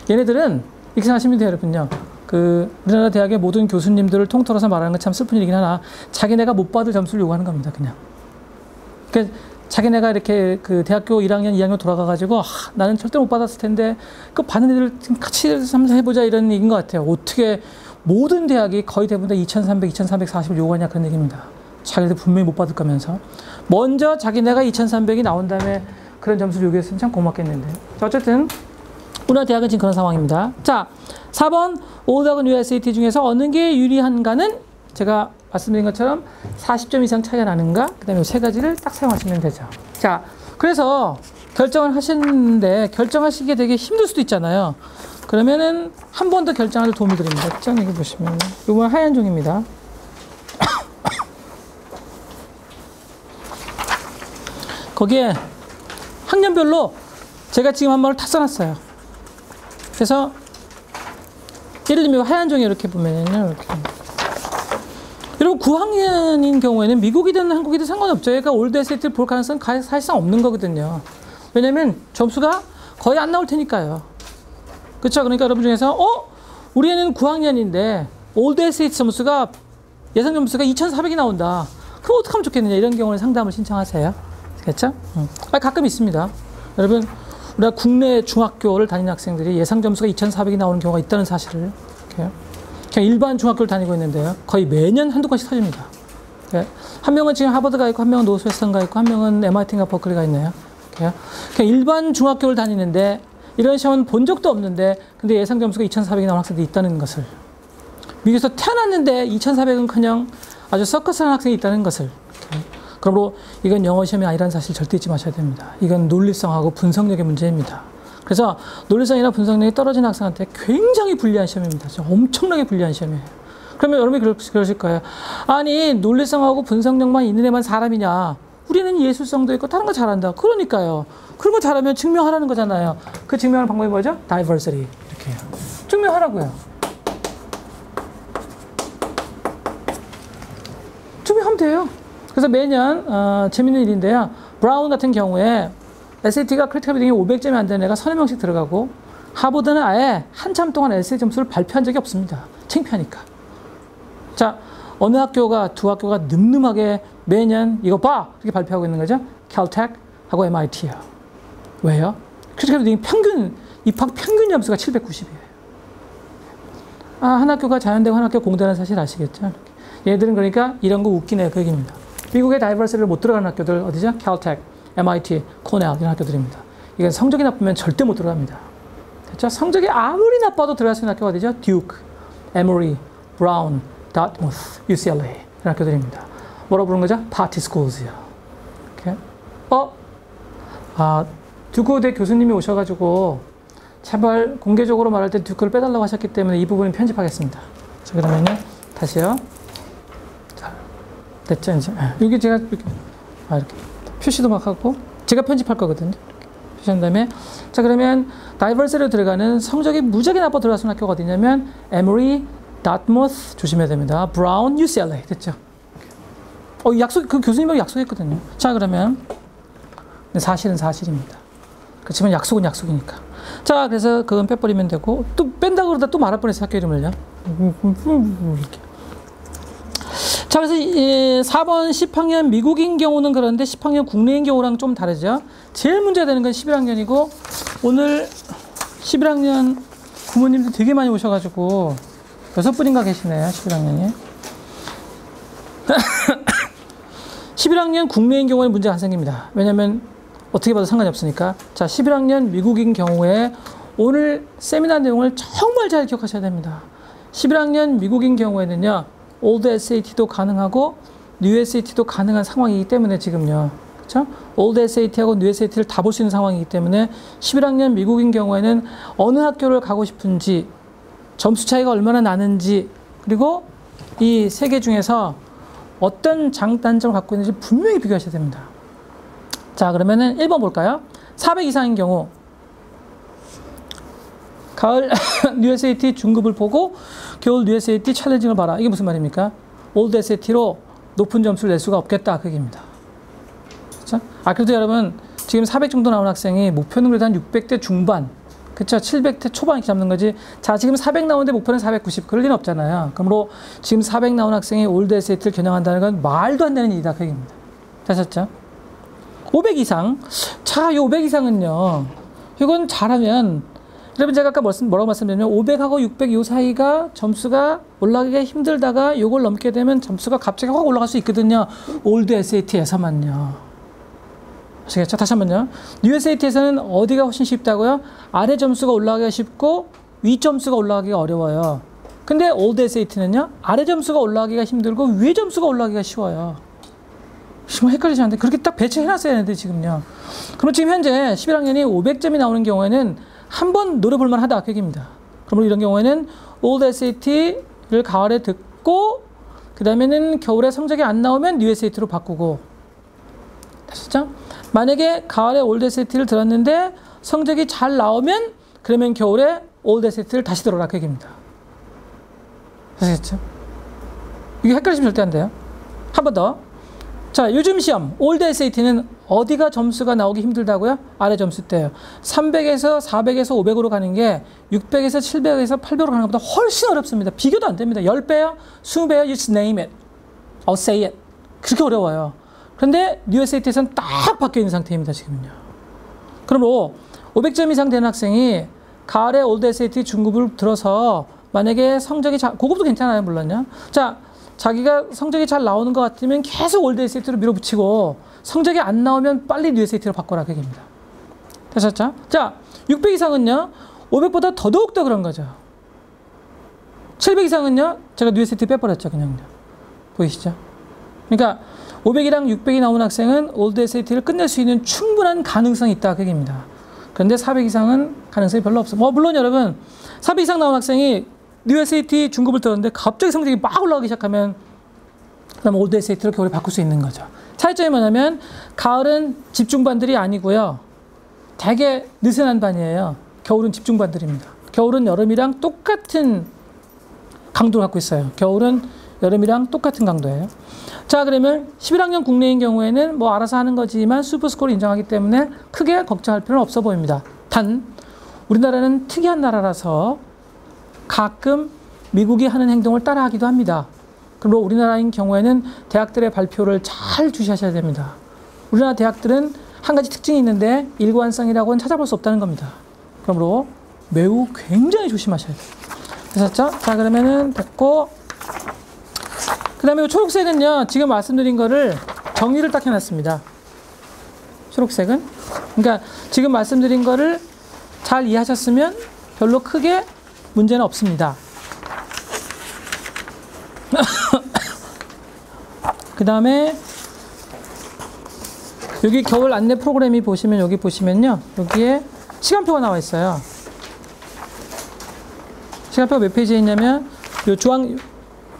A: 얘네들은 이렇게 생각하시면 돼요, 여러분요. 우리나라 대학의 모든 교수님들을 통틀어서 말하는 건 참 슬픈 일이긴 하나 자기네가 못 받을 점수를 요구하는 겁니다, 그냥. 그러니까 자기네가 이렇게 그 대학교 1학년, 2학년 돌아가가지고 나는 절대 못 받았을 텐데 그 받는 애들 좀 같이 해보자 이런 얘기인 것 같아요. 어떻게 모든 대학이 거의 대부분 다 2300, 2440을 요구하냐 그런 얘기입니다. 자기들 분명히 못 받을 거면서 먼저 자기네가 2300이 나온 다음에 그런 점수를 요구했으면 참 고맙겠는데. 자, 어쨌든 우리나라 대학은 지금 그런 상황입니다. 자, 4번 올드하고 뉴 SAT 중에서 어느 게 유리한가는 제가 말씀드린 것처럼 40점 이상 차이가 나는가? 그 다음에 세 가지를 딱 사용하시면 되죠. 자, 그래서 결정을 하셨는데 결정하시기에 되게 힘들 수도 있잖아요. 그러면은 한 번 더 결정하는 도움을 드립니다. 짠, 여기 보시면 이건 하얀 종입니다. 거기에 학년별로 제가 지금 한 번을 다 써놨어요. 그래서 예를 들면 하얀 종이 이렇게 보면요, 이렇게. 여러분 9학년인 경우에는 미국이든 한국이든 상관없죠. 그러니까 올드 SAT를 볼 가능성은 사실상 없는 거거든요. 왜냐면 점수가 거의 안 나올 테니까요. 그렇죠? 그러니까 여러분 중에서 우리 애는 9학년인데 올드 SAT 점수가 예상 점수가 2,400이 나온다. 그럼 어떻게 하면 좋겠느냐 이런 경우는 상담을 신청하세요. 그렇죠? 가끔 있습니다. 여러분 우리가 국내 중학교를 다니는 학생들이 예상 점수가 2,400이 나오는 경우가 있다는 사실을 이렇게 그냥 일반 중학교를 다니고 있는데요. 거의 매년 한두 건씩 터집니다. 한 명은 지금 하버드가 있고 한 명은 노스웨스턴가 있고 한 명은 MIT인가 버클리가 있네요. 그냥 일반 중학교를 다니는데 이런 시험은 본 적도 없는데 근데 예상 점수가 2,400이 나오는 학생들이 있다는 것을 미국에서 태어났는데 2,400은커녕 아주 서커스한 학생이 있다는 것을 그러므로 이건 영어 시험이 아니라는 사실 절대 잊지 마셔야 됩니다. 이건 논리성하고 분석력의 문제입니다. 그래서 논리성이나 분석력이 떨어진 학생한테 굉장히 불리한 시험입니다. 엄청나게 불리한 시험이에요. 그러면 여러분이 그러실 거예요. 아니 논리성하고 분석력만 있는 애만 사람이냐. 우리는 예술성도 있고 다른 거 잘한다. 그러니까요. 그런 거 잘하면 증명하라는 거잖아요. 그 증명하는 방법이 뭐죠? Diversity. 이렇게 해요. 증명하라고요. 증명하면 돼요. 그래서 매년 재밌는 일인데요. 브라운 같은 경우에 SAT가 크리티컬 리딩이 500점이 안 되는 애가 30명씩 들어가고 하버드는 아예 한참 동안 SAT 점수를 발표한 적이 없습니다. 창피하니까. 자, 어느 학교가 두 학교가 늠름하게 매년 이거 봐! 이렇게 발표하고 있는 거죠. 캘텍하고 MIT요. 왜요? 크리티컬 리딩 입학 평균 점수가 790이에요. 한 학교가 자연대고 한 학교 공대라는 사실 아시겠죠? 얘들은 그러니까 이런 거 웃기네 그 얘기입니다. 미국의 다이버시티를 못 들어가는 학교들 어디죠? 캘텍, MIT, 코넬 이런 학교들입니다. 이건 성적이 나쁘면 절대 못 들어갑니다. 됐죠? 성적이 아무리 나빠도 들어갈 수 있는 학교가 어디죠? 듀크, 에머리, 브라운, 다트무스, UCLA 이런 학교들입니다. 뭐라고 부르는 거죠? party schools. 이렇게. 듀크대 교수님이 오셔가지고 제발 공개적으로 말할 때 듀크를 빼달라고 하셨기 때문에 이 부분은 편집하겠습니다. 자, 그러면요. 다시요. 자, 됐죠, 이제. 여기 제가 이렇게 표시도 막 하고 제가 편집할 거거든요. 표시한 다음에 자, 그러면 다이버시티로 들어가는 성적이 무지하게 나빠 들어가는 학교가 어디냐면 에머리, 다트머스 조심해야 됩니다. 브라운, UCLA 됐죠. 그 교수님하고 약속했거든요. 자, 그러면 사실은 사실입니다. 그렇지만 약속은 약속이니까. 자, 그래서 그건 빼버리면 되고 또 뺀다고 그러다 또 말할 뻔했어요. 학교 이름을요. 이렇게. 자, 그래서 4번 10학년 미국인 경우는 그런데 10학년 국내인 경우랑 좀 다르죠. 제일 문제가 되는 건 11학년이고 오늘 11학년 부모님들 되게 많이 오셔가지고 6분인가 계시네요. 11학년이. 11학년 국내인 경우에 문제가 안 생깁니다. 왜냐면 어떻게 봐도 상관이 없으니까. 자, 11학년 미국인 경우에 오늘 세미나 내용을 정말 잘 기억하셔야 됩니다. 11학년 미국인 경우에는요, 올드 SAT도 가능하고 뉴 SAT도 가능한 상황이기 때문에 지금요. 그렇죠? 올드 SAT하고 뉴 SAT를 다 볼 수 있는 상황이기 때문에 11학년 미국인 경우에는 어느 학교를 가고 싶은지, 점수 차이가 얼마나 나는지, 그리고 이 세 개 중에서 어떤 장단점을 갖고 있는지 분명히 비교하셔야 됩니다. 자, 그러면은 1번 볼까요? 400 이상인 경우 가을 뉴 SAT 중급을 보고 겨울 뉴 SAT 챌린징을 봐라. 이게 무슨 말입니까? 올드 SAT로 높은 점수를 낼 수가 없겠다. 그 얘기입니다. 그렇죠? 그래도 여러분 지금 400 정도 나온 학생이 목표는 그래도 한 600대 중반, 그렇죠? 700대 초반 이렇게 잡는 거지. 자, 지금 400 나오는데 목표는 490. 그럴 리는 없잖아요. 그러므로 지금 400 나온 학생이 올드 SAT를 겨냥한다는 건 말도 안 되는 일이다. 그 얘기입니다. 되셨죠? 500 이상. 자, 이 500 이상은요. 이건 잘하면, 여러분 제가 아까 뭐라고 말씀드렸냐면 500하고 600 이 사이가 점수가 올라가기 힘들다가 이걸 넘게 되면 점수가 갑자기 확 올라갈 수 있거든요. 올드 SAT에서만요. 아시겠죠? 다시 한번요. 뉴 SAT에서는 어디가 훨씬 쉽다고요? 아래 점수가 올라가기가 쉽고 위 점수가 올라가기가 어려워요. 근데 올드 SAT는요. 아래 점수가 올라가기가 힘들고 위 점수가 올라가기가 쉬워요. 지금 헷갈리시는데 그렇게 딱 배치해놨어야 하는데 지금요. 그럼 지금 현재 11학년이 500점이 나오는 경우에는 한번 노려볼 만하다 그 얘기입니다. 그러면 이런 경우에는 올드 SAT를 가을에 듣고 그 다음에는 겨울에 성적이 안 나오면 뉴 SAT로 바꾸고. 됐죠? 만약에 가을에 올드 SAT를 들었는데 성적이 잘 나오면 그러면 겨울에 올드 SAT를 다시 들어라 그 얘기입니다. 아시겠죠? 이게 헷갈리시면 절대 안 돼요. 한 번 더. 자, 요즘 시험 올드 SAT는 어디가 점수가 나오기 힘들다고요? 아래 점수대요. 300에서 400에서 500으로 가는 게 600에서 700에서 800으로 가는 것보다 훨씬 어렵습니다. 비교도 안 됩니다. 10배요? 20배요? You just name it. I'll say it. 그렇게 어려워요. 그런데 뉴 SAT에서는 딱 바뀌어 있는 상태입니다. 지금요. 그러므로 500점 이상 되는 학생이 가을에 올드 SAT 중급을 들어서 만약에 성적이 고급도 괜찮아요. 물론요. 자, 자기가 성적이 잘 나오는 것 같으면 계속 올드 SAT로 밀어붙이고 성적이 안 나오면 빨리 뉴 SAT로 바꿔라 그 얘기입니다. 되셨죠? 자, 600 이상은요. 500보다 더더욱 더 그런 거죠. 700 이상은요. 제가 뉴 SAT 빼버렸죠. 그냥요. 보이시죠? 그러니까 500이랑 600이 나온 학생은 올드 SAT를 끝낼 수 있는 충분한 가능성이 있다 그 얘기입니다. 그런데 400 이상은 가능성이 별로 없어. 물론 여러분 400 이상 나온 학생이 뉴 SAT 중급을 들었는데 갑자기 성적이 막 올라가기 시작하면 그럼 올드 SAT로 겨울에 바꿀 수 있는 거죠. 차이점이 뭐냐면 가을은 집중반들이 아니고요. 되게 느슨한 반이에요. 겨울은 집중반들입니다. 겨울은 여름이랑 똑같은 강도를 갖고 있어요. 겨울은 여름이랑 똑같은 강도예요. 자, 그러면 11학년 국내인 경우에는 뭐 알아서 하는 거지만 슈퍼스코어를 인정하기 때문에 크게 걱정할 필요는 없어 보입니다. 단 우리나라는 특이한 나라라서 가끔 미국이 하는 행동을 따라하기도 합니다. 그리고 우리나라인 경우에는 대학들의 발표를 잘 주시하셔야 됩니다. 우리나라 대학들은 한 가지 특징이 있는데 일관성이라고는 찾아볼 수 없다는 겁니다. 그러므로 매우 굉장히 조심하셔야 돼요. 됐었죠? 자, 그러면은 됐고, 그 다음에 초록색은요, 지금 말씀드린 거를 정리를 딱 해놨습니다. 초록색은. 그러니까 지금 말씀드린 거를 잘 이해하셨으면 별로 크게 문제는 없습니다. 그 다음에 여기 겨울 안내 프로그램이 보시면 여기 보시면요. 여기에 시간표가 나와 있어요. 시간표가 몇 페이지에 있냐면 요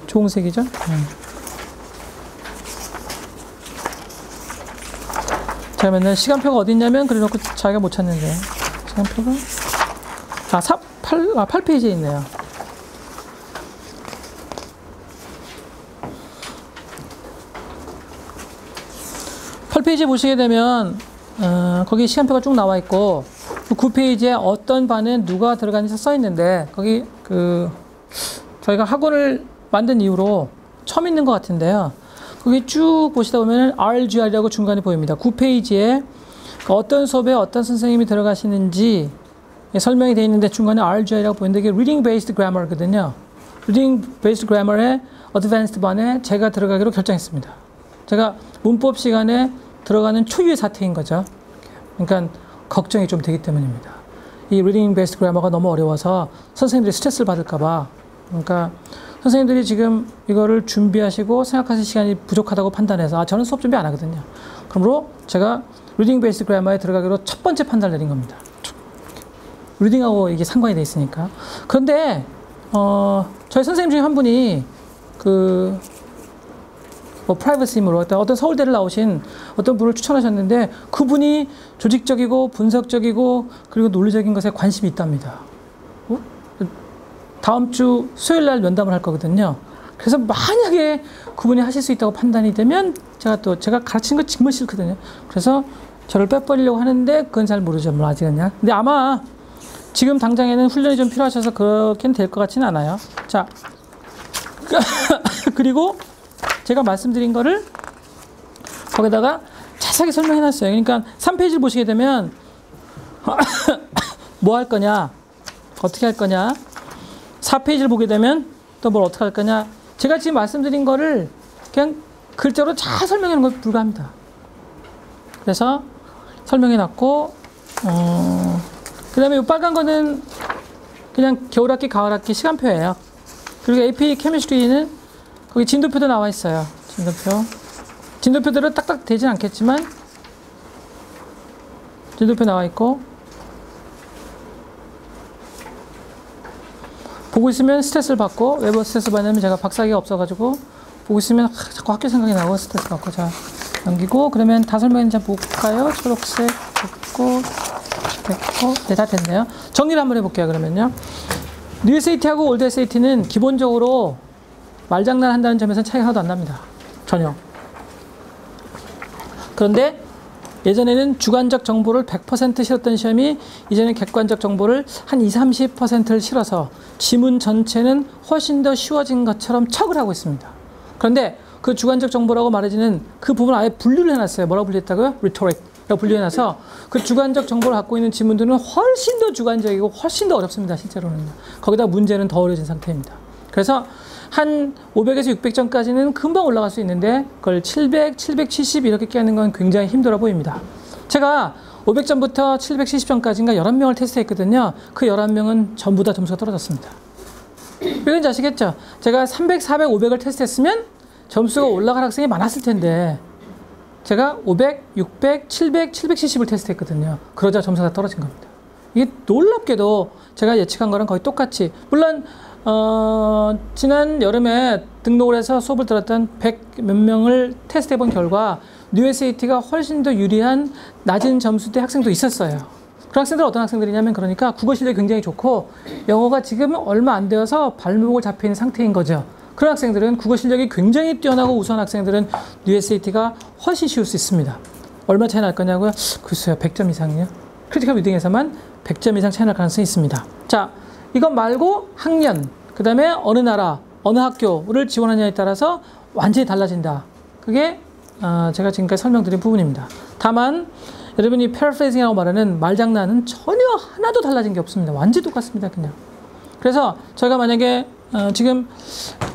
A: 주황색이죠. 제가 맨날 시간표가 어디 있냐면 그래놓고 자기가 못 찾는데 시간표가 8페이지에 있네요. 페이지 보시게 되면 거기 시간표가 쭉 나와 있고 9페이지에 어떤 반에 누가 들어가는지 써 있는데 거기 저희가 학원을 만든 이후로 처음 있는 것 같은데요. 거기 쭉 보시다 보면 RGR이라고 중간에 보입니다. 9페이지에 어떤 수업에 어떤 선생님이 들어가시는지 설명이 되어 있는데 중간에 RGR이라고 보이는데 이게 Reading Based Grammar거든요. Reading Based Grammar의 Advanced 반에 제가 들어가기로 결정했습니다. 제가 문법 시간에 들어가는 초유의 사태인 거죠. 그러니까 걱정이 좀 되기 때문입니다. 이 Reading Based Grammar가 너무 어려워서 선생님들이 스트레스를 받을까 봐. 그러니까 선생님들이 지금 이거를 준비하시고 생각하실 시간이 부족하다고 판단해서 저는 수업 준비 안 하거든요. 그러므로 제가 Reading Based Grammar에 들어가기로 첫 번째 판단을 내린 겁니다. 리딩하고 이게 상관이 돼 있으니까. 그런데 저희 선생님 중에 한 분이 프라이버시임으로 어떤 서울대를 나오신 어떤 분을 추천하셨는데 그분이 조직적이고 분석적이고 그리고 논리적인 것에 관심이 있답니다. 다음 주 수요일 날 면담을 할 거거든요. 그래서 만약에 그분이 하실 수 있다고 판단이 되면 제가 가르치는 거 정말 싫거든요. 그래서 저를 빼버리려고 하는데 그건 잘 모르죠. 뭐 아직은요. 근데 아마 지금 당장에는 훈련이 좀 필요하셔서 그렇게는 될 것 같지는 않아요. 자, 그리고 제가 말씀드린 거를 거기다가 자세하게 설명해 놨어요. 그러니까 3페이지를 보시게 되면 뭐 할 거냐, 어떻게 할 거냐, 4페이지를 보게 되면 또 뭘 어떻게 할 거냐. 제가 지금 말씀드린 거를 그냥 글자로 잘 설명해 놓은 것 불가합니다. 그래서 설명해 놨고 그 다음에 이 빨간 거는 그냥 겨울학기, 가을학기 시간표예요. 그리고 AP 케미스트리는 거기 진도표도 나와 있어요. 진도표대로 딱딱 되진 않겠지만 진도표 나와 있고 보고 있으면 스트레스를 받고 왜 스트레스 받냐면 제가 박사기가 없어가지고 보고 있으면 자꾸 학교 생각이 나고 스트레스 받고 자 넘기고 그러면 다 설명했는지 한번 볼까요? 초록색 됐고 네, 다 됐네요. 정리를 한번 해볼게요. 그러면요. 뉴 SAT하고 올드 SAT는 기본적으로 말장난 한다는 점에서는 차이가 하나도 안 납니다. 전혀. 그런데 예전에는 주관적 정보를 100% 실었던 시험이 이제는 객관적 정보를 한 20, 30%를 실어서 지문 전체는 훨씬 더 쉬워진 것처럼 척을 하고 있습니다. 그런데 그 주관적 정보라고 말해지는 그 부분을 아예 분류를 해놨어요. 뭐라고 분류했다고요? Rhetoric라고 분류해놔서 그 주관적 정보를 갖고 있는 지문들은 훨씬 더 주관적이고 훨씬 더 어렵습니다. 실제로는. 거기다 문제는 더 어려진 상태입니다. 그래서 한 500에서 600점까지는 금방 올라갈 수 있는데 그걸 700, 770 이렇게 깨는 건 굉장히 힘들어 보입니다. 제가 500점부터 770점까지인가 11명을 테스트했거든요. 그 11명은 전부 다 점수가 떨어졌습니다. 왜 그런지 아시겠죠? 제가 300, 400, 500을 테스트했으면 점수가 올라갈 학생이 많았을 텐데 제가 500, 600, 700, 770을 테스트했거든요. 그러자 점수가 다 떨어진 겁니다. 이게 놀랍게도 제가 예측한 거랑 거의 똑같이 물론 지난 여름에 등록을 해서 수업을 들었던 100 몇 명을 테스트해 본 결과 뉴 SAT가 훨씬 더 유리한 낮은 점수대 학생도 있었어요. 그 학생들은 어떤 학생들이냐면 그러니까 국어 실력이 굉장히 좋고 영어가 지금 얼마 안 되어서 발목을 잡혀 있는 상태인 거죠. 그런 학생들은 국어 실력이 굉장히 뛰어나고 우수한 학생들은 뉴 SAT가 훨씬 쉬울 수 있습니다. 얼마 차이 날 거냐고요? 글쎄요. 100점 이상이요. 크리티컬 리딩에서만 100점 이상 차이 날 가능성이 있습니다. 자, 이것 말고 학년, 그 다음에 어느 나라, 어느 학교를 지원하냐에 따라서 완전히 달라진다. 그게 제가 지금까지 설명드린 부분입니다. 다만 여러분이 패러프레이징이라고 말하는 말장난은 전혀 하나도 달라진 게 없습니다. 완전히 똑같습니다. 그냥. 그래서 저희가 만약에 지금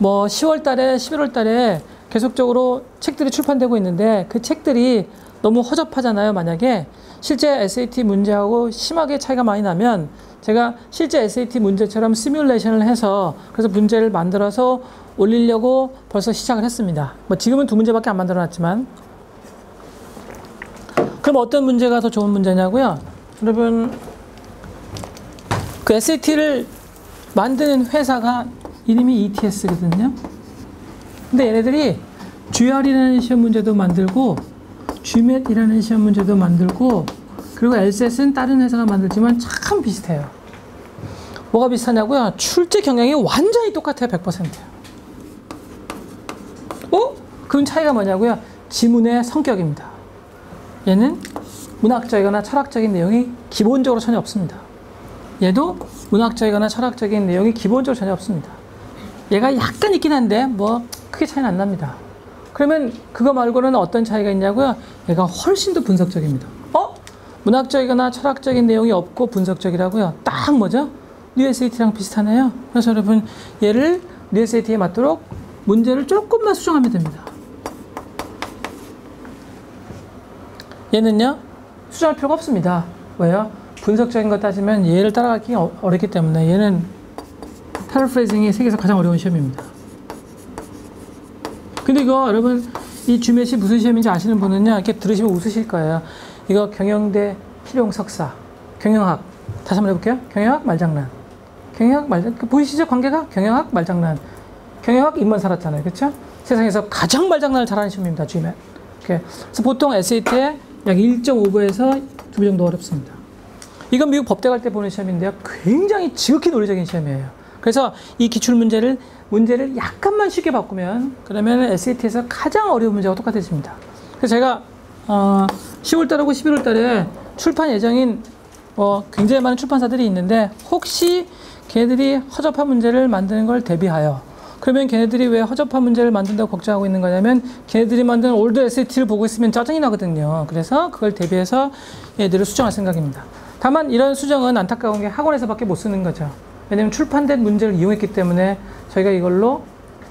A: 뭐 10월 달에 11월 달에 계속적으로 책들이 출판되고 있는데 그 책들이 너무 허접하잖아요. 만약에 실제 SAT 문제하고 심하게 차이가 많이 나면 제가 실제 SAT 문제처럼 시뮬레이션을 해서 그래서 문제를 만들어서 올리려고 벌써 시작을 했습니다. 뭐 지금은 2문제밖에 안 만들어 놨지만. 그럼 어떤 문제가 더 좋은 문제냐고요? 여러분, 그 SAT를 만드는 회사가 이름이 ETS거든요. 근데 얘네들이 GR이라는 시험 문제도 만들고 GMAT이라는 시험 문제도 만들고 그리고 LSAT은 다른 회사가 만들지만 참 비슷해요. 뭐가 비슷하냐고요? 출제 경향이 완전히 똑같아요. 100%예요. 그럼 차이가 뭐냐고요? 지문의 성격입니다. 얘는 문학적이거나 철학적인 내용이 기본적으로 전혀 없습니다. 얘도 문학적이거나 철학적인 내용이 기본적으로 전혀 없습니다. 얘가 약간 있긴 한데 뭐 크게 차이는 안 납니다. 그러면 그거 말고는 어떤 차이가 있냐고요? 얘가 훨씬 더 분석적입니다. 문학적이거나 철학적인 내용이 없고 분석적이라고요? 딱 뭐죠? 뉴SAT랑 비슷하네요. 그래서 여러분 얘를 뉴SAT에 맞도록 문제를 조금만 수정하면 됩니다. 얘는요 수정할 필요가 없습니다. 왜요? 분석적인 거 따지면 얘를 따라가기 어렵기 때문에 얘는 패러프레이징이 세계에서 가장 어려운 시험입니다. 근데 이거 여러분 이 GMAT이 무슨 시험인지 아시는 분은요 이렇게 들으시면 웃으실 거예요. 이거 경영대 실용 석사 경영학 다시 한번 해볼게요. 경영학 말장난 경영학 말장난 보이시죠? 관계가 경영학 말장난 경영학 입만 살았잖아요. 그렇죠? 세상에서 가장 말장난을 잘하는 시험입니다. GMAT. 그래서 보통 SAT에 약 1.5배에서 2배 정도 어렵습니다. 이건 미국 법대 갈 때 보는 시험인데요. 굉장히 지극히 논리적인 시험이에요. 그래서 이 기출 문제를 약간만 쉽게 바꾸면 그러면 SAT에서 가장 어려운 문제가 똑같아집니다. 그래서 제가 10월달하고 11월달에 출판 예정인 굉장히 많은 출판사들이 있는데 혹시 걔네들이 허접한 문제를 만드는 걸 대비하여 그러면 걔네들이 왜 허접한 문제를 만든다고 걱정하고 있는 거냐면 걔네들이 만든 올드 SAT를 보고 있으면 짜증이 나거든요. 그래서 그걸 대비해서 얘들을 수정할 생각입니다. 다만 이런 수정은 안타까운 게 학원에서밖에 못 쓰는 거죠. 왜냐면 출판된 문제를 이용했기 때문에 저희가 이걸로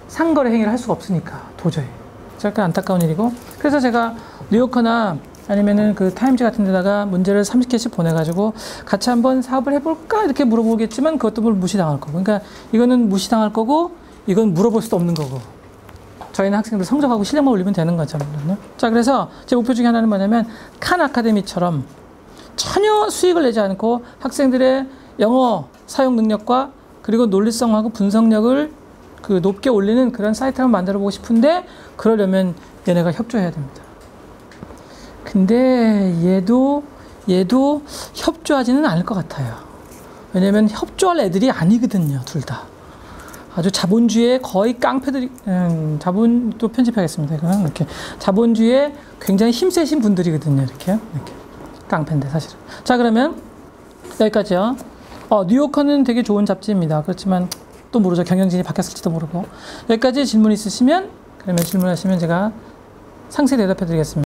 A: 상거래 행위를 할 수가 없으니까 도저히. 약간 안타까운 일이고 그래서 제가 뉴요커나 아니면은 그 타임즈 같은 데다가 문제를 30개씩 보내가지고 같이 한번 사업을 해볼까 이렇게 물어보겠지만 그것도 무시당할 거고 그러니까 이거는 무시당할 거고 이건 물어볼 수도 없는 거고 저희는 학생들 성적하고 실력만 올리면 되는 거죠. 자 그래서 제 목표 중에 하나는 뭐냐면 칸 아카데미처럼 전혀 수익을 내지 않고 학생들의 영어 사용 능력과 그리고 논리성하고 분석력을 그 높게 올리는 그런 사이트를 한번 만들어 보고 싶은데 그러려면 얘네가 협조해야 됩니다. 근데 얘도 협조하지는 않을 것 같아요. 왜냐면 협조할 애들이 아니거든요. 둘 다. 아주 자본주의의 거의 깡패들이, 자본도 편집하겠습니다. 이거는 이렇게 자본주의에 굉장히 힘세신 분들이거든요. 이렇게 깡패인데 사실은. 자 그러면 여기까지요. 뉴요커는 되게 좋은 잡지입니다. 그렇지만 또 모르죠. 경영진이 바뀌었을지도 모르고. 여기까지 질문 있으시면 그러면 질문하시면 제가 상세히 대답해 드리겠습니다.